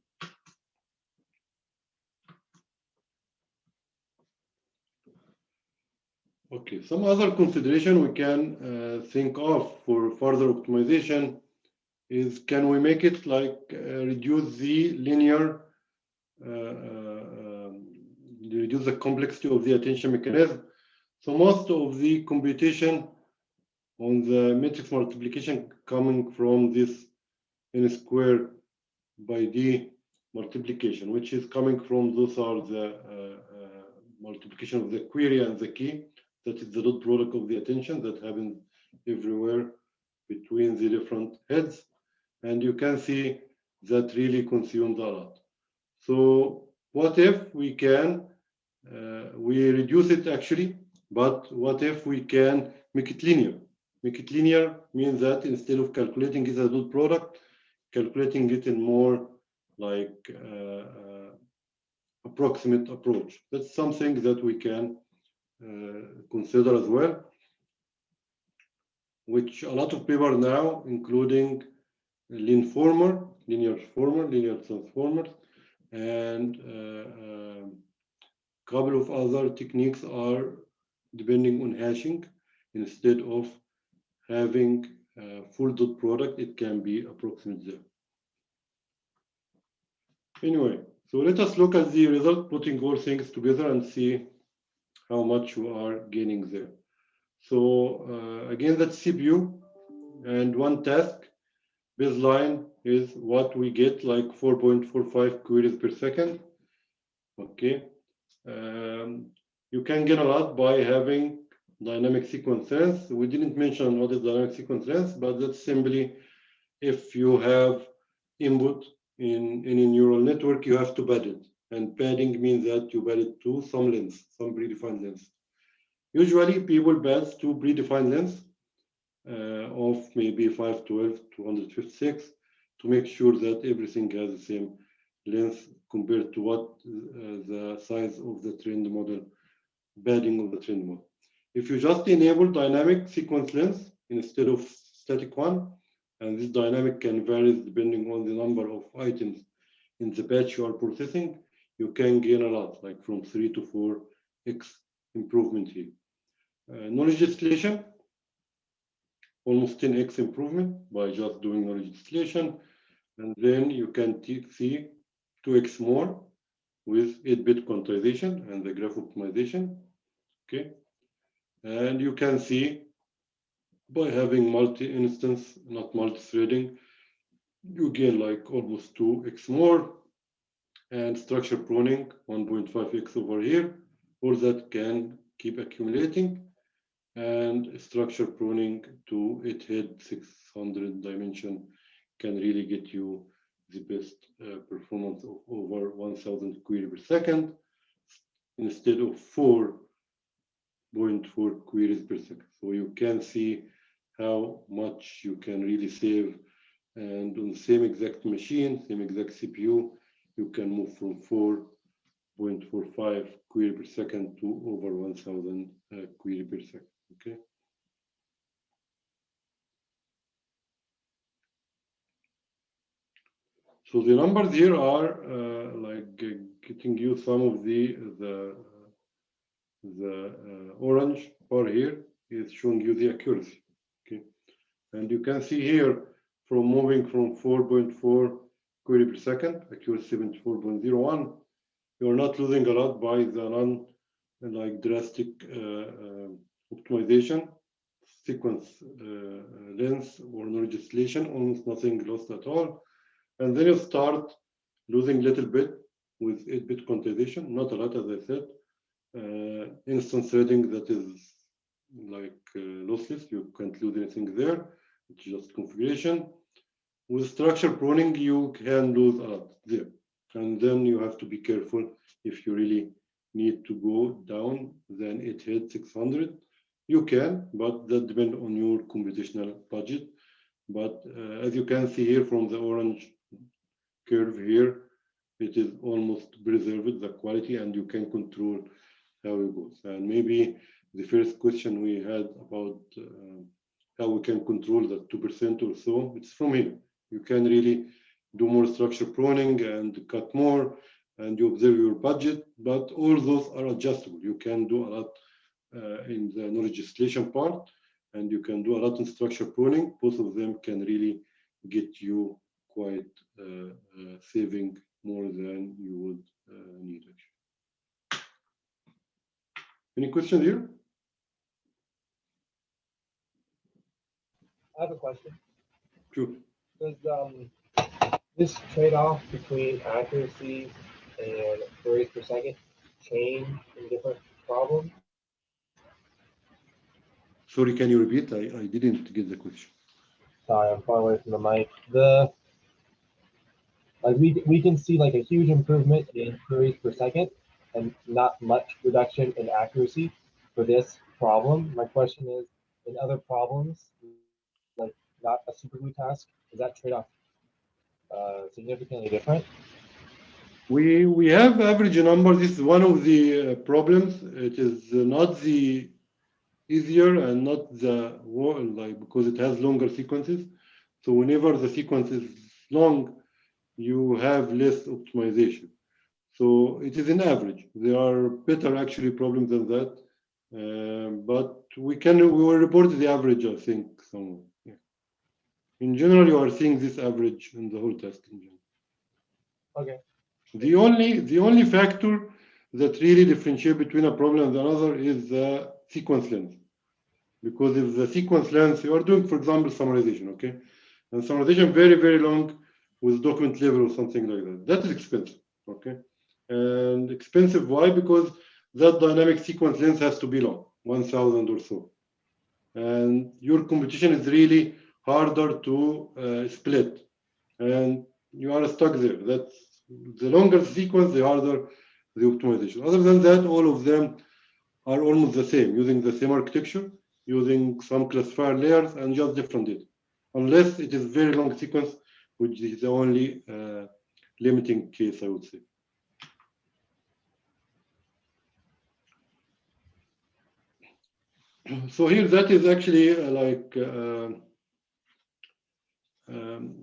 [SPEAKER 1] Okay, some other consideration we can think of for further optimization is, can we make it like reduce the linear, reduce the complexity of the attention mechanism. So most of the computation on the matrix multiplication coming from this n square by d multiplication, which is coming from, those are the multiplication of the query and the key. That is the dot product of the attention that happens everywhere between the different heads. And you can see that really consumes a lot. So what if we can, we reduce it actually, but what if we can make it linear? Make it linear means that instead of calculating it as a dot product, calculating it in more like approximate approach. That's something that we can consider as well, which a lot of people now, including linear transformers, and couple of other techniques are depending on hashing. Instead of having full dot product, it can be approximate there. Anyway, so let us look at the result, putting all things together and see how much you are gaining there. So again, that's CPU, and one task baseline is what we get, like 4.45 queries per second. Okay, you can gain a lot by having dynamic sequence length. We didn't mention what is dynamic sequence length, but that's simply if you have input in any neural network, you have to pad it. And padding means that you pad it to some length, some predefined length. Usually people pads to predefined length of maybe 512, 256 to make sure that everything has the same length compared to what the size of the trained model, padding of the trained model. If you just enable dynamic sequence length instead of static one, and this dynamic can vary depending on the number of items in the batch you are processing, you can gain a lot, like from 3 to 4x improvement here. Knowledge distillation, almost 10x improvement by just doing knowledge distillation. And then you can see 2x more with 8-bit quantization and the graph optimization. Okay. And you can see by having multi-instance, not multi-threading, you gain like almost 2x more. And structure pruning 1.5x over here, all that can keep accumulating. And structure pruning to 8-head 600 dimension can really get you the best performance of over 1,000 queries per second instead of 4.4 queries per second. So you can see how much you can really save. And on the same exact machine, same exact CPU, you can move from 4.45 query per second to over 1,000 query per second. Okay. So the numbers here are like getting you some of the orange bar here is showing you the accuracy. Okay, and you can see here from moving from 4.4 query per second, accuracy 74.01, you are not losing a lot by the non like drastic optimization, sequence length or knowledge distillation, almost nothing lost at all. And then you start losing a little bit with 8-bit quantization, not a lot, as I said. Instance threading that is lossless. You can't lose anything there. It's just configuration. With structure pruning, you can lose a lot there. And then you have to be careful if you really need to go down, then it hits 600. You can, but that depends on your computational budget. But as you can see here from the orange curve here, it is almost preserved, the quality, and you can control how it goes. And maybe the first question we had about how we can control that 2% or so, it's from here. You can really do more structure pruning and cut more, and you observe your budget, but all those are adjustable. You can do a lot in the knowledge distillation part, and you can do a lot in structure pruning. Both of them can really get you quite saving more than you would need. Actually. Any questions here?
[SPEAKER 4] I have a question.
[SPEAKER 1] Sure.
[SPEAKER 4] Does this trade-off between accuracy and queries per second change in different problems?
[SPEAKER 1] Sorry, can you repeat? I didn't get the question.
[SPEAKER 4] Sorry, I'm far away from the mic. We can see like a huge improvement in queries per second and not much reduction in accuracy for this problem. My question is, in other problems, like not a superglue task, is that trade-off significantly different?
[SPEAKER 1] We have average number. This is one of the problems. It is not the easier and not the because it has longer sequences. So whenever the sequence is long, you have less optimization. So it is an average. There are better actually problems than that, but we will report the average, I think, somewhere. Yeah. In general, you are seeing this average in the whole test. In general.
[SPEAKER 4] Okay.
[SPEAKER 1] The only factor that really differentiates between a problem and another is the sequence length. Because if the sequence length, you are doing, for example, summarization, okay? And summarization very, very long with document level or something like that. That is expensive, okay? And expensive, why? Because that dynamic sequence length has to be long, 1,000 or so. And your computation is really harder to split. And you are stuck there. That's the longer the sequence, the harder the optimization. Other than that, all of them are almost the same, using the same architecture, using some classifier layers, and just different data. Unless it is very long sequence, which is the only limiting case, I would say. So here, that is actually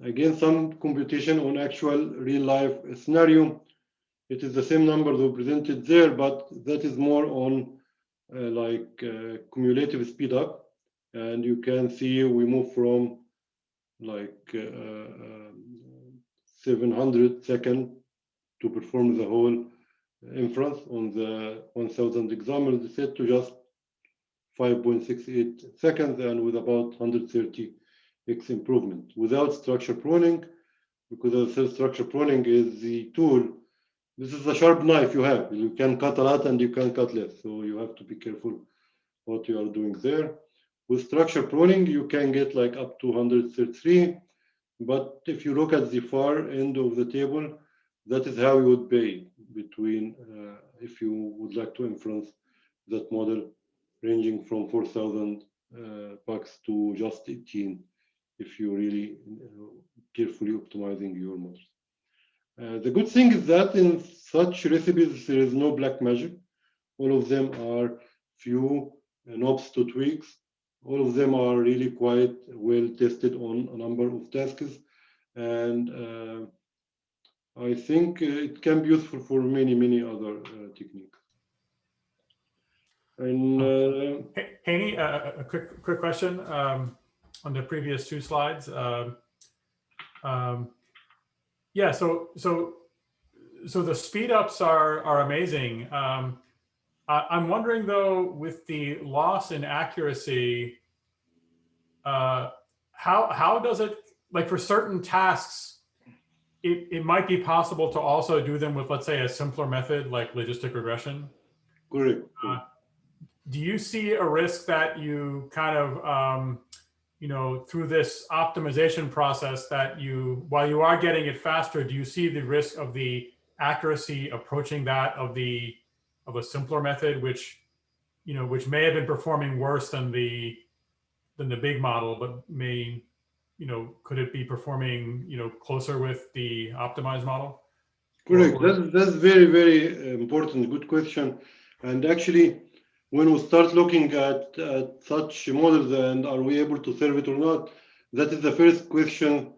[SPEAKER 1] again, some computation on actual real life scenario. It is the same number that presented there, but that is more on cumulative speed up. And you can see we move from 700 seconds to perform the whole inference on the 1,000 example set to just 5.68 seconds, and with about 130x improvement without structure pruning, because as I said, structure pruning is the tool. This is a sharp knife you have. You can cut a lot and you can cut less. So you have to be careful what you are doing there. With structure pruning, you can get like up to 133. But if you look at the far end of the table, that is how you would pay between, if you would like to inference that model, ranging from 4,000 bucks to just 18, if you really carefully optimizing your models. The good thing is that in such recipes, there is no black magic. All of them are few knobs to tweaks. All of them are really quite well tested on a number of tasks. And I think it can be useful for many, many other techniques. And
[SPEAKER 2] Hany, a quick question on the previous two slides. Yeah, so the speed ups are amazing. I'm wondering though, with the loss in accuracy, how does it, like for certain tasks, it might be possible to also do them with, let's say, a simpler method like logistic regression.
[SPEAKER 1] Correct.
[SPEAKER 2] do you see a risk that you kind of, you know, through this optimization process that you, while you are getting it faster, do you see the risk of the accuracy approaching that of a simpler method, which, you know, which may have been performing worse than the big model, but may, you know, could it be performing, you know, closer with the optimized model?
[SPEAKER 1] Correct. That's very, very important. Good question. And actually, when we start looking at such models and are we able to serve it or not, that is the first question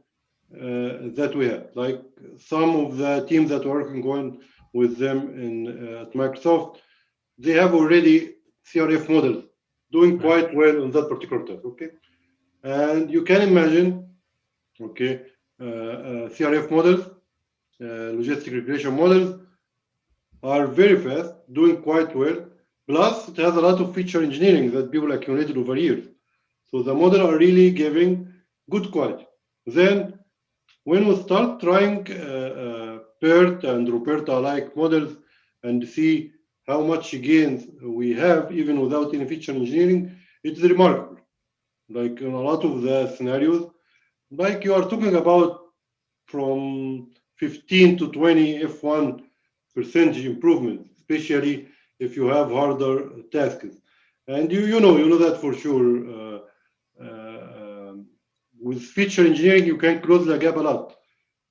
[SPEAKER 1] that we have. Like some of the teams that are working on with them in at Microsoft, they have already CRF models doing quite well on that particular task. Okay, and you can imagine, okay, CRF models, logistic regression models are very fast, doing quite well. Plus, it has a lot of feature engineering that people accumulated over years. So the model are really giving good quality. Then, when we start trying PERT and Ruperta-like models and see how much gains we have even without any feature engineering, it's remarkable. Like in a lot of the scenarios, like you are talking about from 15 to 20 F1 percentage improvement, especially if you have harder tasks. And you know that for sure. With feature engineering, you can close the gap a lot.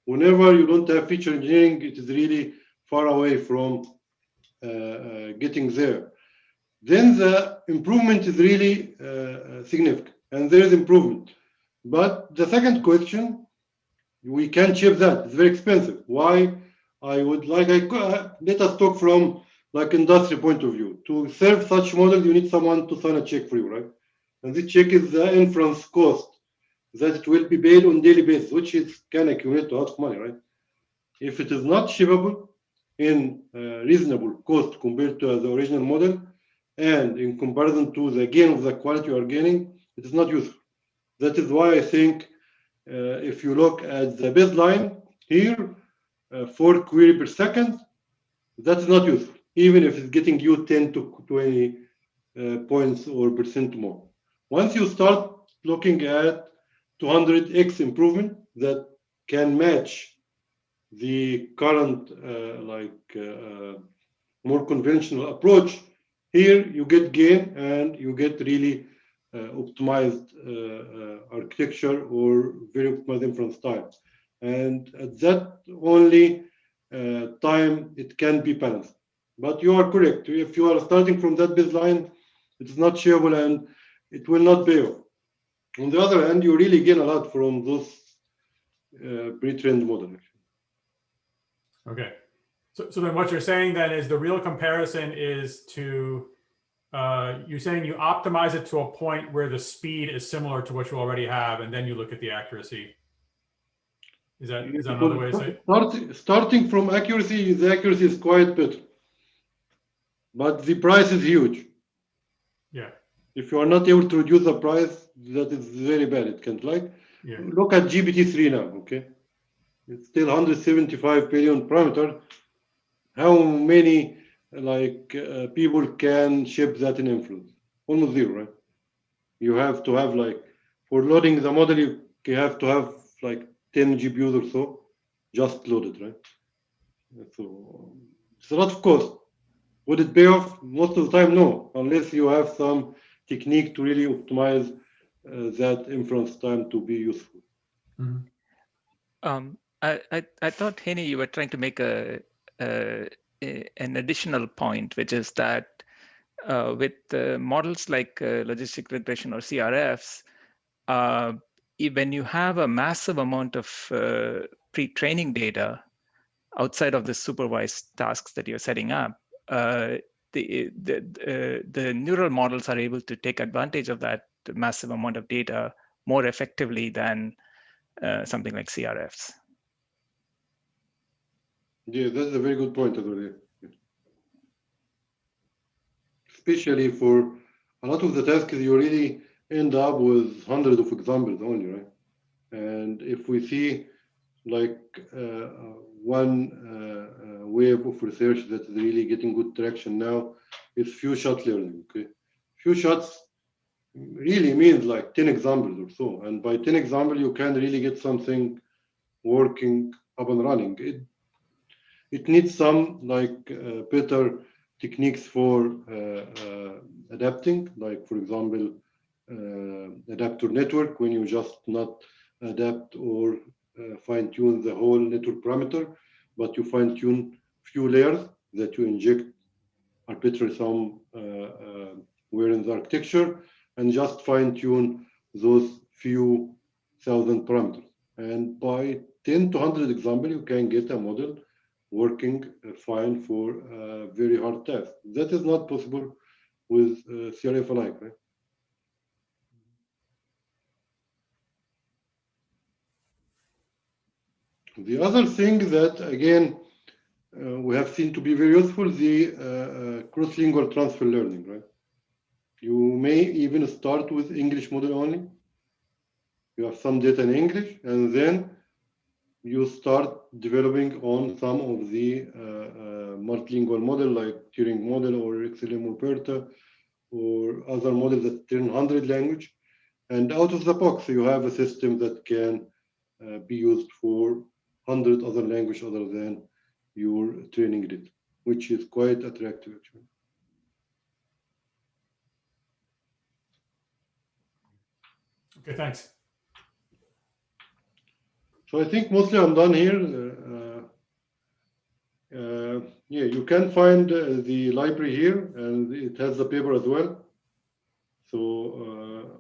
[SPEAKER 1] Whenever you don't have feature engineering, it is really far away from getting there. Then the improvement is really significant, and there is improvement. But the second question, we can't ship that. It's very expensive. Why? Let us talk from like industry point of view. To serve such model, you need someone to sign a check for you, right? And this check is the inference cost that it will be paid on daily basis, which is can accumulate to a lot of money, right? If it is not shippable in reasonable cost compared to the original model, and in comparison to the gain of the quality you are gaining, it is not useful. That is why I think if you look at the baseline here, 4 query per second, that is not useful, even if it's getting you 10 to 20 points or percent more. Once you start looking at 200x improvement that can match the current more conventional approach, here you get gain and you get really optimized architecture or very optimized inference time. And at that only time, it can be balanced. But you are correct. If you are starting from that baseline, it is not shareable and it will not pay off. On the other hand, you really gain a lot from those pre-trained models.
[SPEAKER 2] Okay. So then what you're saying then is the real comparison is to, you're saying you optimize it to a point where the speed is similar to what you already have, and then you look at the accuracy. Is that another way to say it?
[SPEAKER 1] Starting from accuracy, the accuracy is quite better. But the price is huge.
[SPEAKER 2] Yeah.
[SPEAKER 1] If you are not able to reduce the price, that is very bad. It can't look at GPT-3 now, okay? It's still 175 billion parameter. How many people can ship that in inference? Almost zero, right? You have to have for loading the model, you have to have 10 GPUs or so just loaded, right? So it's a lot of cost. Would it pay off? Most of the time, no, unless you have some technique to really optimize that inference time to be useful.
[SPEAKER 2] Mm-hmm.
[SPEAKER 5] I thought, Hany, you were trying to make an additional point, which is that with models like logistic regression or CRFs, when you have a massive amount of pre-training data outside of the supervised tasks that you're setting up, the neural models are able to take advantage of that massive amount of data more effectively than something like CRFs.
[SPEAKER 1] Yeah, that's a very good point, Awadalla. Especially for a lot of the tasks, you really end up with hundreds of examples only, right? And if we see one wave of research that is really getting good traction now, is few-shot learning, okay? few shots really means like 10 examples or so. And by 10 examples, you can really get something working up and running. It needs some like better techniques for adapting, like for example, adapter network, when you just not adapt or fine tune the whole network parameter, but you fine tune few layers that you inject arbitrary some where in the architecture, and just fine tune those few thousand parameters. And by 10 to 100 example, you can get a model working fine for a very hard task. That is not possible with CRF alike, right? The other thing that, again, we have seen to be very useful, the cross-lingual transfer learning, right? You may even start with English model only. You have some data in English, and then you start developing on some of the multilingual model like Turing model or XLM Roberta or other models that turn 100 language. And out of the box, you have a system that can be used for 100 other language other than your training data, which is quite attractive actually.
[SPEAKER 2] Okay, thanks.
[SPEAKER 1] So I think mostly I'm done here. Yeah, you can find the library here, and it has the paper as well. So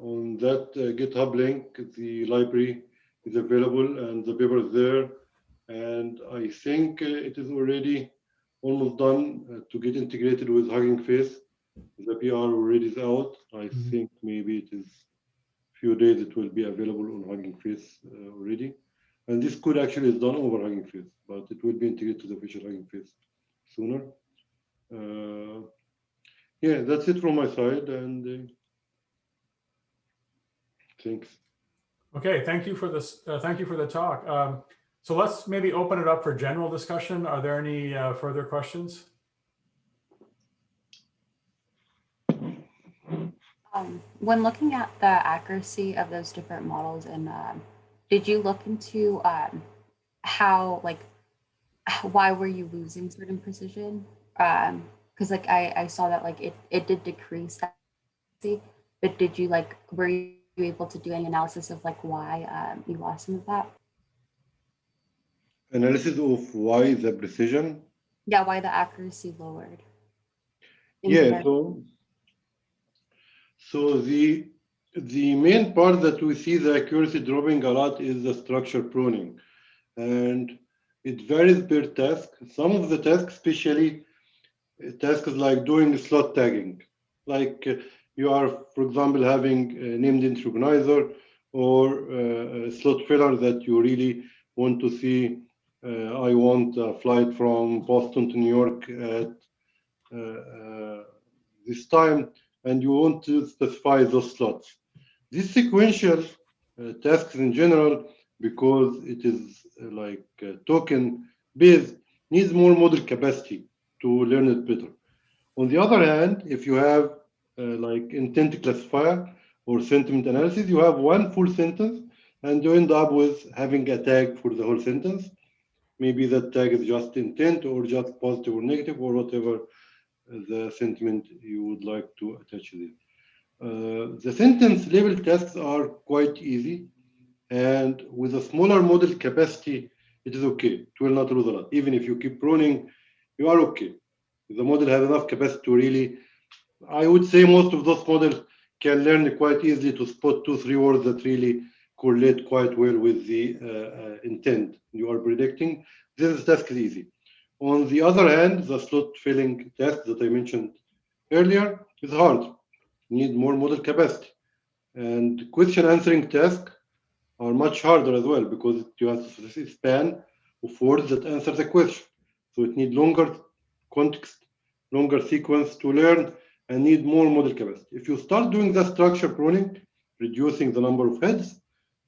[SPEAKER 1] on that GitHub link, the library is available and the paper is there. And I think it is already almost done to get integrated with Hugging Face. The PR already is out. I think maybe it is few days it will be available on Hugging Face already. And this code actually is done over Hugging Face, but it will be integrated to the official Hugging Face sooner. Yeah, that's it from my side, and thanks.
[SPEAKER 2] Okay, thank you for this. Thank you for the talk. So let's maybe open it up for general discussion. Are there any further questions?
[SPEAKER 6] When looking at the accuracy of those different models, and did you look into how, like, why were you losing certain precision? Because like I saw that like it did decrease, but did you like, were you able to do any analysis of like why you lost some of that?
[SPEAKER 1] Analysis of why the precision?
[SPEAKER 6] Yeah, why the accuracy lowered.
[SPEAKER 1] Yeah, so the main part that we see the accuracy dropping a lot is the structure pruning, and it varies per task. Some of the tasks, especially tasks like doing slot tagging, like you are, for example, having a named entry organizer or a slot filler that you really want to see. I want a flight from Boston to New York at this time, and you want to specify those slots. These sequential tasks in general, because it is like token based, needs more model capacity to learn it better. On the other hand, if you have like intent classifier or sentiment analysis, you have one full sentence and you end up with having a tag for the whole sentence. Maybe that tag is just intent or just positive or negative or whatever the sentiment you would like to attach to it. The sentence level tasks are quite easy, and with a smaller model capacity, it is okay. It will not lose a lot. Even if you keep pruning, you are okay. The model has enough capacity to really, I would say most of those models can learn quite easily to spot 2-3 words that really correlate quite well with the intent you are predicting. This task is easy. On the other hand, the slot filling task that I mentioned earlier is hard. You need more model capacity. And question answering tasks are much harder as well because you have a span of words that answer the question. So it needs longer context, longer sequence to learn, and need more model capacity. If you start doing the structure pruning, reducing the number of heads,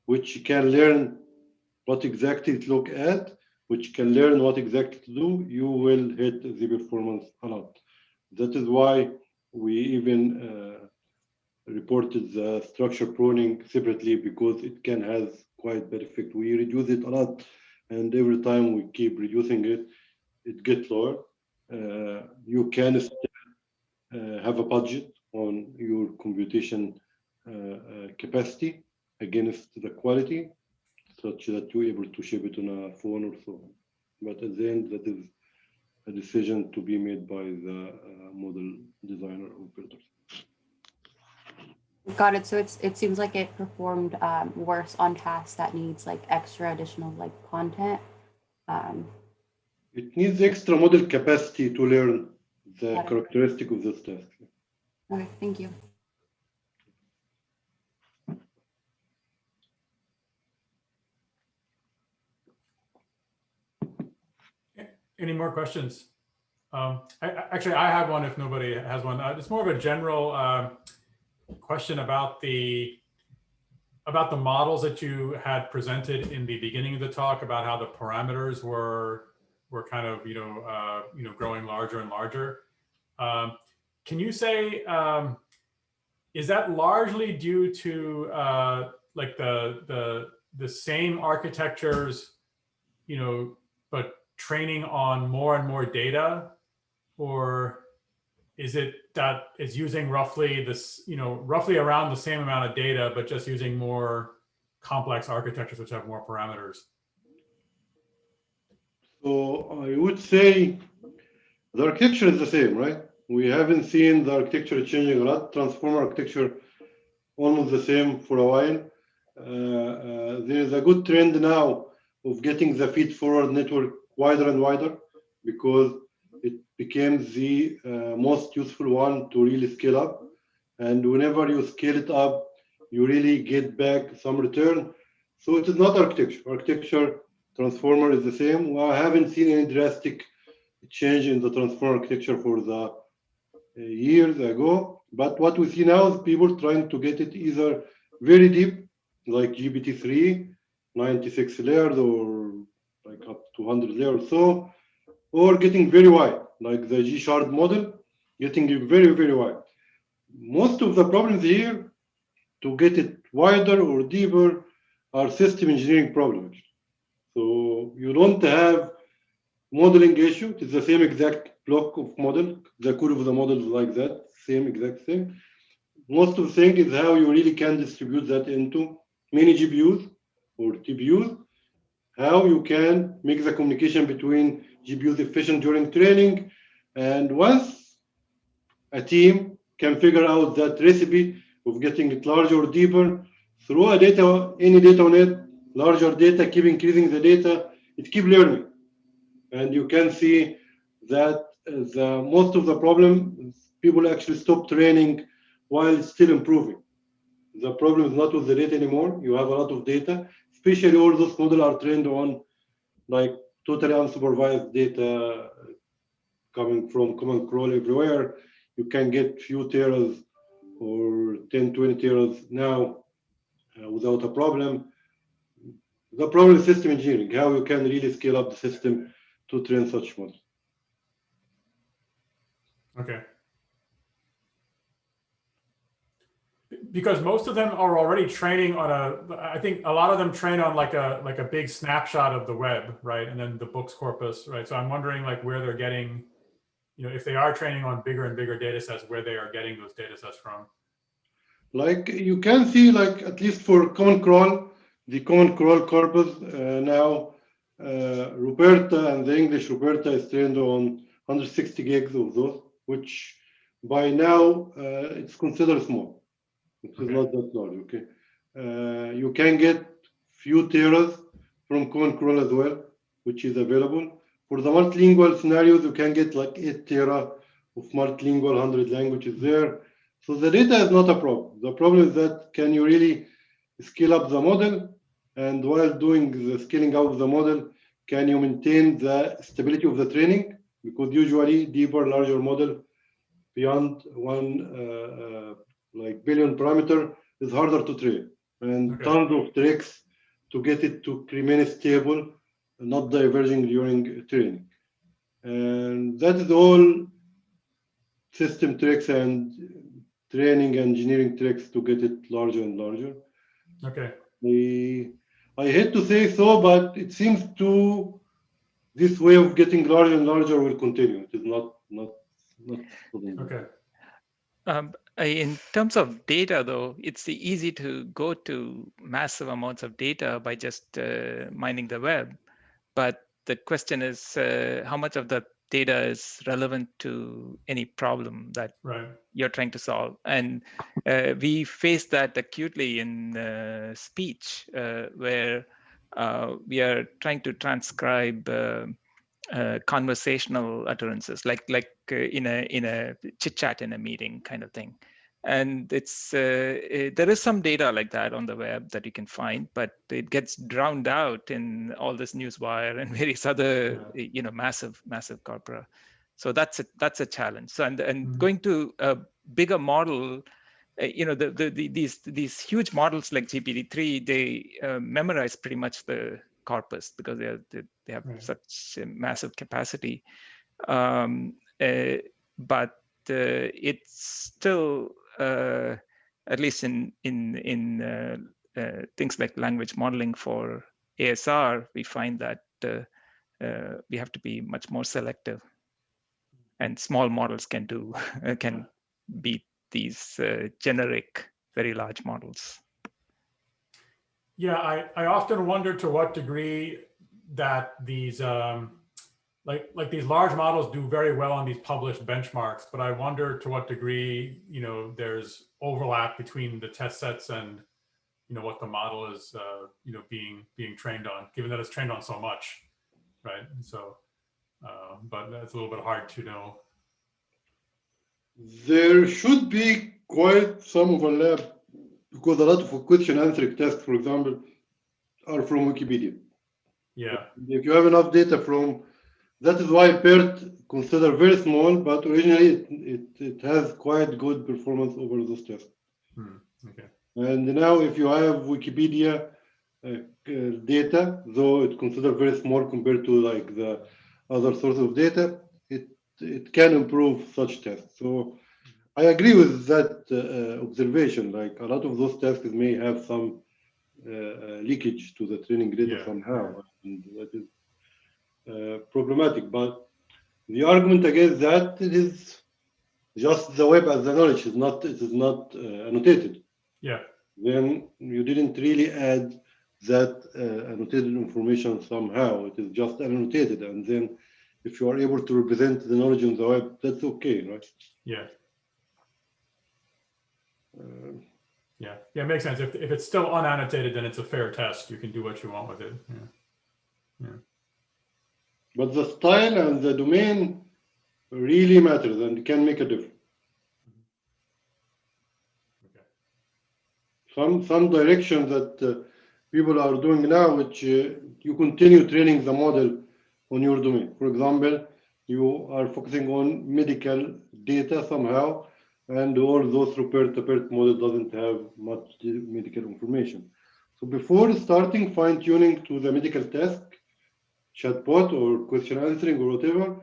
[SPEAKER 1] which can learn what exactly to look at, which can learn what exactly to do, you will hit the performance a lot. That is why we even reported the structure pruning separately because it can have quite bad effect. We reduce it a lot, and every time we keep reducing it, it gets lower. You can still have a budget on your computation capacity against the quality, such that you're able to ship it on a phone or so. But at the end, that is a decision to be made by the model designer or builders.
[SPEAKER 6] Got it. So it seems like it performed worse on tasks that needs like extra additional like content.
[SPEAKER 1] It needs extra model capacity to learn the
[SPEAKER 6] Got it.
[SPEAKER 1] characteristic of this task.
[SPEAKER 6] Okay, thank you.
[SPEAKER 2] Any more questions? Actually, I have one if nobody has one. It's more of a general question about the models that you had presented in the beginning of the talk about how the parameters were kind of growing larger and larger. Can you say is that largely due to like the same architectures, but training on more and more data, or is it that it's using roughly this, roughly around the same amount of data, but just using more complex architectures which have more parameters?
[SPEAKER 1] So I would say the architecture is the same, right? We haven't seen the architecture changing a lot. Transformer architecture almost the same for a while. There is a good trend now of getting the feed-forward network wider and wider because it became the most useful one to really scale up. And whenever you scale it up, you really get back some return. So it is not architecture. Architecture transformer is the same. Well, I haven't seen any drastic change in the transformer architecture for the years ago. But what we see now is people trying to get it either very deep, like GPT-3, 96 layers, or like up to 100 layers or so, or getting very wide, like the G-Shard model, getting it very, very wide. Most of the problems here to get it wider or deeper are system engineering problems. So you don't have modeling issue. It's the same exact block of model. The code of the model is like that, same exact thing. Most of the thing is how you really can distribute that into many GPUs or TPUs, how you can make the communication between GPUs efficient during training. And once a team can figure out that recipe of getting it larger or deeper, throw a data, any data on it, larger data, keep increasing the data, it keep learning. And you can see that most of the problem, people actually stop training while still improving. The problem is not with the data anymore. You have a lot of data, especially all those models are trained on like totally unsupervised data coming from command crawl everywhere. You can get few teras or 10, 20 teras now without a problem. The problem is system engineering, how you can really scale up the system to train such models.
[SPEAKER 2] Okay. Because most of them are already training on I think a lot of them train on like a big snapshot of the web, right? And then the books corpus, right? So I'm wondering like where they're getting, if they are training on bigger and bigger data sets, where they are getting those data sets from.
[SPEAKER 1] Like you can see, like at least for common crawl, the common crawl corpus now, Ruperta and the English Ruperta is trained on 160 gigs of those, which by now it's considered small. It's not that large, okay? You can get few teras from common crawl as well, which is available. For the multilingual scenarios, you can get like 8 tera of multilingual, 100 languages there. So the data is not a problem. The problem is that can you really scale up the model? And while doing the scaling up of the model, can you maintain the stability of the training? Because usually deeper, larger model beyond one like billion parameter is harder to train, and tons of tricks to get it to remain stable, not diverging during training. And that is all system tricks and training engineering tricks to get it larger and larger.
[SPEAKER 2] Okay.
[SPEAKER 1] I hate to say so, but it seems to this way of getting larger and larger will continue. It is not.
[SPEAKER 2] Okay.
[SPEAKER 5] In terms of data, though, it's easy to go to massive amounts of data by just mining the web. But the question is, how much of the data is relevant to any problem that
[SPEAKER 2] Right.
[SPEAKER 5] you're trying to solve? And we face that acutely in speech, where we are trying to transcribe conversational utterances, like in a chit chat in a meeting kind of thing. And it's there is some data like that on the web that you can find, but it gets drowned out in all this newswire and various other massive corpora. So that's a challenge. So and going to a bigger model, these huge models like GPT-3, they memorize pretty much the corpus because they have such a massive capacity. But it's still, at least in things like language modeling for ASR, we find that we have to be much more selective, and small models can beat these generic, very large models.
[SPEAKER 2] Yeah, I often wonder to what degree that these like these large models do very well on these published benchmarks, but I wonder to what degree there's overlap between the test sets and what the model is being trained on, given that it's trained on so much, right? So, but that's a little bit hard to know.
[SPEAKER 1] There should be quite some overlap because a lot of question answering tests, for example, are from Wikipedia.
[SPEAKER 2] Yeah.
[SPEAKER 1] If you have enough data from, that is why PERT considered very small, but originally it has quite good performance over those tests.
[SPEAKER 2] Okay.
[SPEAKER 1] And now if you have Wikipedia data, though it considered very small compared to like the other source of data, it can improve such tests. So I agree with that observation. Like a lot of those tests may have some leakage to the training data somehow, and that is problematic. But the argument against that, it is just the web as the knowledge is not annotated.
[SPEAKER 2] Yeah.
[SPEAKER 1] Then you didn't really add that annotated information somehow. It is just annotated, and then if you are able to represent the knowledge on the web, that's okay, right?
[SPEAKER 2] Yeah. Yeah, it makes sense. If it's still unannotated, then it's a fair test. You can do what you want with it. Yeah.
[SPEAKER 1] But the style and the domain really matters and can make a difference.
[SPEAKER 2] Okay.
[SPEAKER 1] Some direction that people are doing now, which you continue training the model on your domain. For example, you are focusing on medical data somehow, and all those the PERT model doesn't have much medical information. So before starting fine-tuning to the medical task, chatbot or question answering or whatever,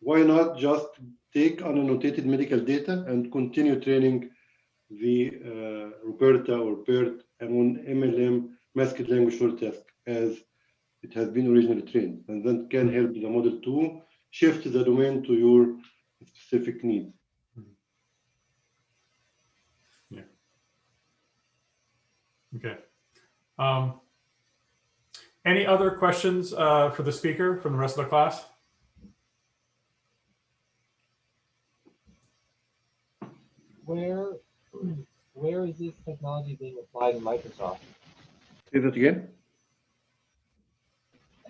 [SPEAKER 1] why not just take unannotated medical data and continue training the Ruperta or PERT on MLM, masked language short task, as it has been originally trained, and then can help the model to shift the domain to your specific needs.
[SPEAKER 2] Yeah. Okay. Any other questions for the speaker from the rest of the class?
[SPEAKER 4] Where is this technology being applied in Microsoft?
[SPEAKER 1] Say that again?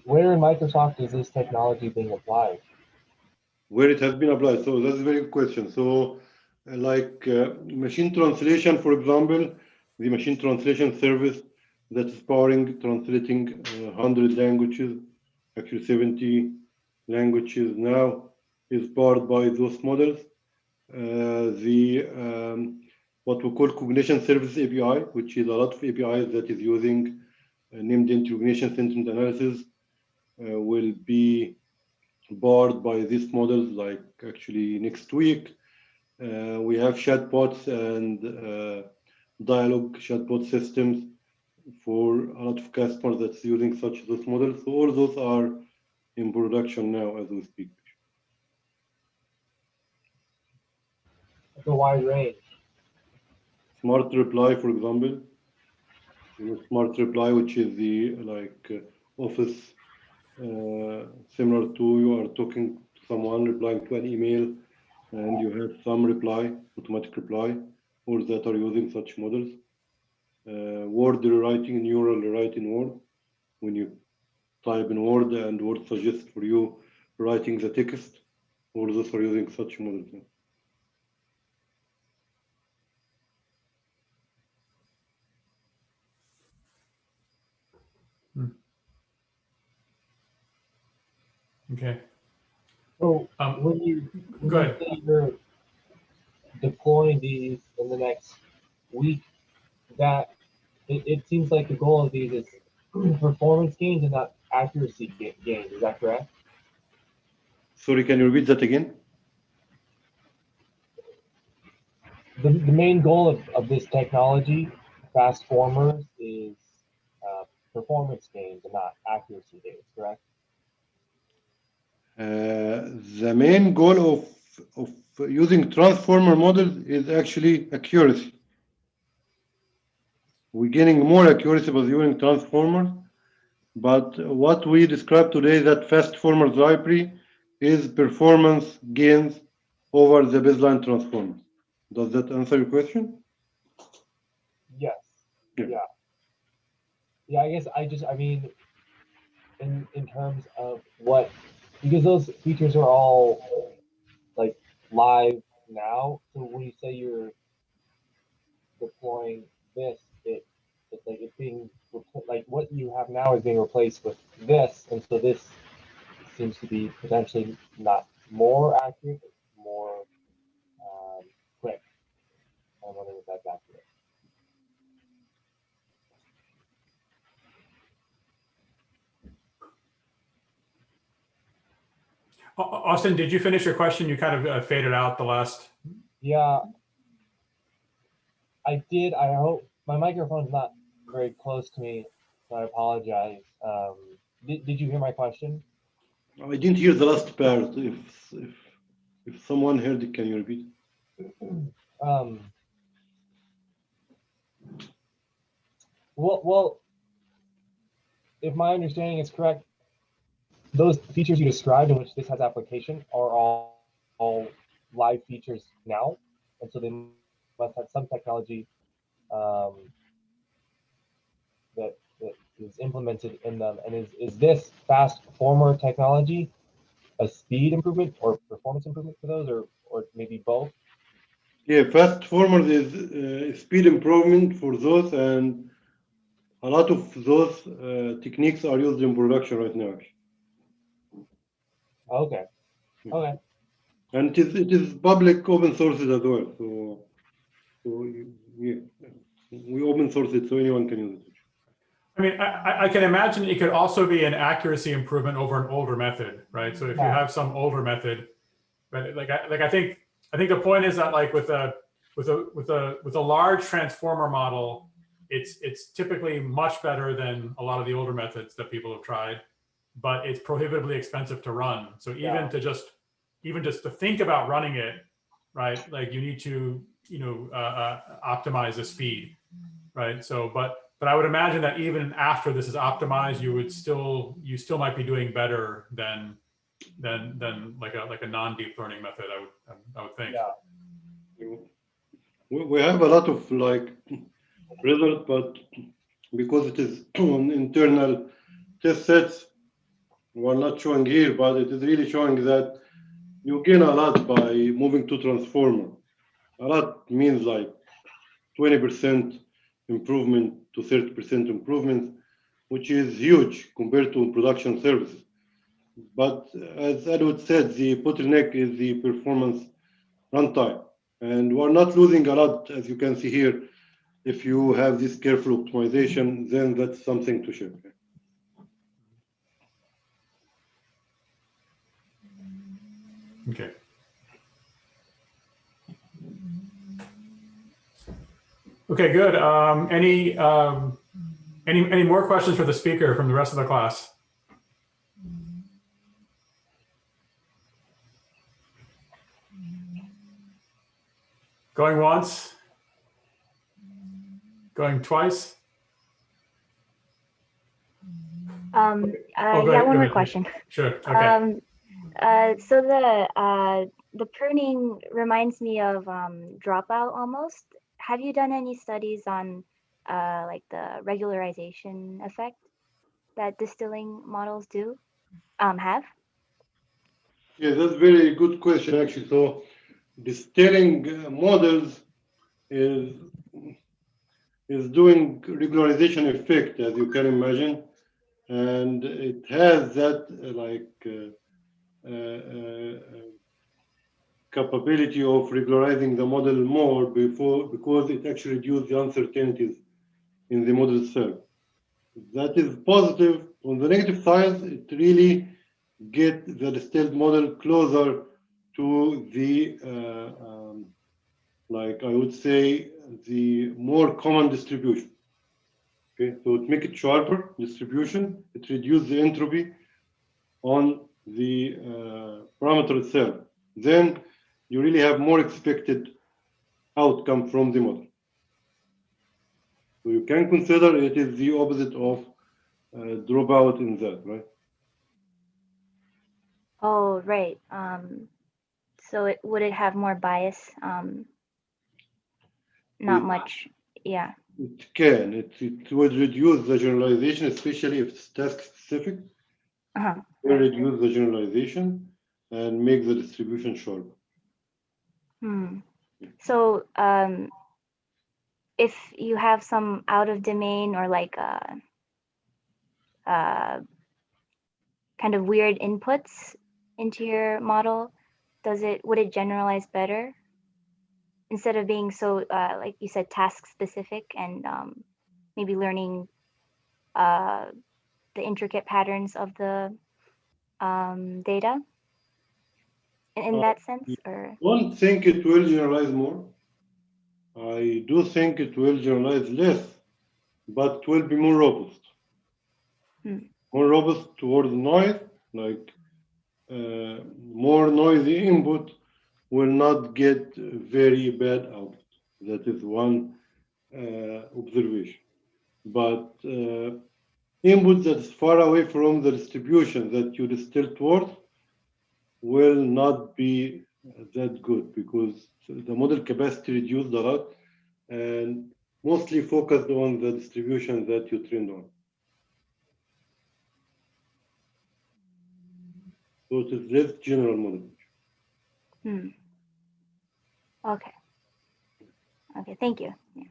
[SPEAKER 4] Where in Microsoft is this technology being applied?
[SPEAKER 1] Where it has been applied. So that's a very good question. So like machine translation, for example, the machine translation service that is powering translating 100 languages, actually 70 languages now, is powered by those models. What we call cognition service API, which is a lot of APIs that is using named entity recognition sentiment analysis, will be powered by these models like actually next week. We have chatbots and dialogue chatbot systems for a lot of customers that's using those models. So all those are in production now as we speak.
[SPEAKER 4] It's a wide range.
[SPEAKER 1] Smart reply, for example, smart reply, which is the office, similar to you are talking to someone, replying to an email, and you have some reply, automatic reply, or that are using such models. Word rewriting, neural rewriting Word, when you type in Word and Word suggests for you writing the text, all those are using such models.
[SPEAKER 2] Okay.
[SPEAKER 4] So when you
[SPEAKER 2] Go ahead.
[SPEAKER 4] say you're deploying these in the next week, that it seems like the goal of these is performance gains and not accuracy gains. Is that correct?
[SPEAKER 1] Sorry, can you repeat that again?
[SPEAKER 4] The main goal of this technology, fast formers, is performance gains and not accuracy gains, correct?
[SPEAKER 1] The main goal of using transformer models is actually accuracy. We're getting more accuracy by using transformers, but what we described today, that fast formers library, is performance gains over the baseline transformers. Does that answer your question?
[SPEAKER 4] Yes.
[SPEAKER 1] Yeah.
[SPEAKER 4] Yeah, I mean, in terms of what, because those features are all like live now. So when you say you're deploying this, it's like it's being like what you have now is being replaced with this, and so this seems to be potentially not more accurate, but more quick. I'm wondering if that's accurate.
[SPEAKER 2] Austin, did you finish your question? You kind of faded out the last.
[SPEAKER 4] Yeah, I did. I hope my microphone's not very close to me, so I apologize. Did you hear my question?
[SPEAKER 1] I didn't hear the last part. If someone heard it, can you repeat?
[SPEAKER 4] Well, if my understanding is correct, those features you described in which this has application are all live features now, and so they must have some technology that is implemented in them. And is this fast former technology a speed improvement or performance improvement for those, or maybe both?
[SPEAKER 1] Yeah, fast formers is speed improvement for those, and a lot of those techniques are used in production right now.
[SPEAKER 4] Okay. Okay.
[SPEAKER 1] And it is public open source as well. So yeah, we open source it so anyone can use it.
[SPEAKER 2] I mean, I can imagine it could also be an accuracy improvement over an older method, right? So if you have some older method, but I think the point is that like with a large transformer model, it's typically much better than a lot of the older methods that people have tried, but it's prohibitively expensive to run. So even just to think about running it, right? Like you need to optimize the speed, right? So but I would imagine that even after this is optimized, you still might be doing better than like a non-deep learning method. I would think.
[SPEAKER 4] Yeah.
[SPEAKER 1] We have a lot of like results, but because it is on internal test sets, we're not showing here, but it is really showing that you gain a lot by moving to transformer. A lot means like 20% improvement to 30% improvement, which is huge compared to production services. But as Edward said, the bottleneck is the performance runtime. And we're not losing a lot, as you can see here. If you have this careful optimization, then that's something to share.
[SPEAKER 2] Okay. Okay, good. Any more questions for the speaker from the rest of the class? Going once? Going twice?
[SPEAKER 7] Yeah,
[SPEAKER 2] go
[SPEAKER 7] one more
[SPEAKER 2] ahead.
[SPEAKER 7] question.
[SPEAKER 2] Sure. Okay.
[SPEAKER 7] So the pruning reminds me of dropout almost. Have you done any studies on like the regularization effect that distilling models do have?
[SPEAKER 1] Yeah, that's a very good question, actually. So distilling models is doing regularization effect, as you can imagine, and it has that capability of regularizing the model more because it actually reduces the uncertainties in the model itself. That is positive. On the negative side, it really gets the distilled model closer to the like I would say the more common distribution. Okay, so it makes it sharper distribution. It reduces the entropy on the parameter itself. Then you really have more expected outcome from the model. So you can consider it is the opposite of dropout in that, right?
[SPEAKER 7] Oh, right. So would it have more bias? Not much. Yeah.
[SPEAKER 1] It can. It would reduce the generalization, especially if it's task specific. It will reduce the generalization and make the distribution sharper.
[SPEAKER 7] So if you have some out of domain or like kind of weird inputs into your model, would it generalize better instead of being so like you said, task specific and maybe learning the intricate patterns of the data in that sense? Or
[SPEAKER 1] I don't think it will generalize more. I do think it will generalize less, but it will be more robust. More robust towards noise, like more noisy input will not get very bad output. That is one observation. But input that's far away from the distribution that you distill towards will not be that good because the model capacity reduced a lot and mostly focused on the distribution that you trained on. So it is less general model.
[SPEAKER 7] Okay. Okay, thank you. Yeah.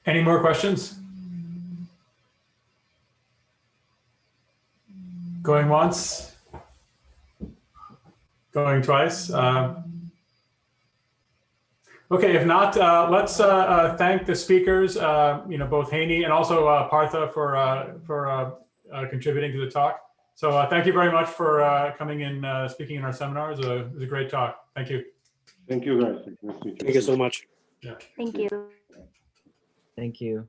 [SPEAKER 2] Any more questions? Going once? Going twice? Okay, if not, let's thank the speakers, both Hany and also Partha for contributing to the talk. So thank you very much for coming and speaking in our seminar. It was a great talk. Thank you.
[SPEAKER 1] Thank you, guys.
[SPEAKER 8] Thank you so much.
[SPEAKER 2] Yeah.
[SPEAKER 7] Thank you.
[SPEAKER 3] Thank you.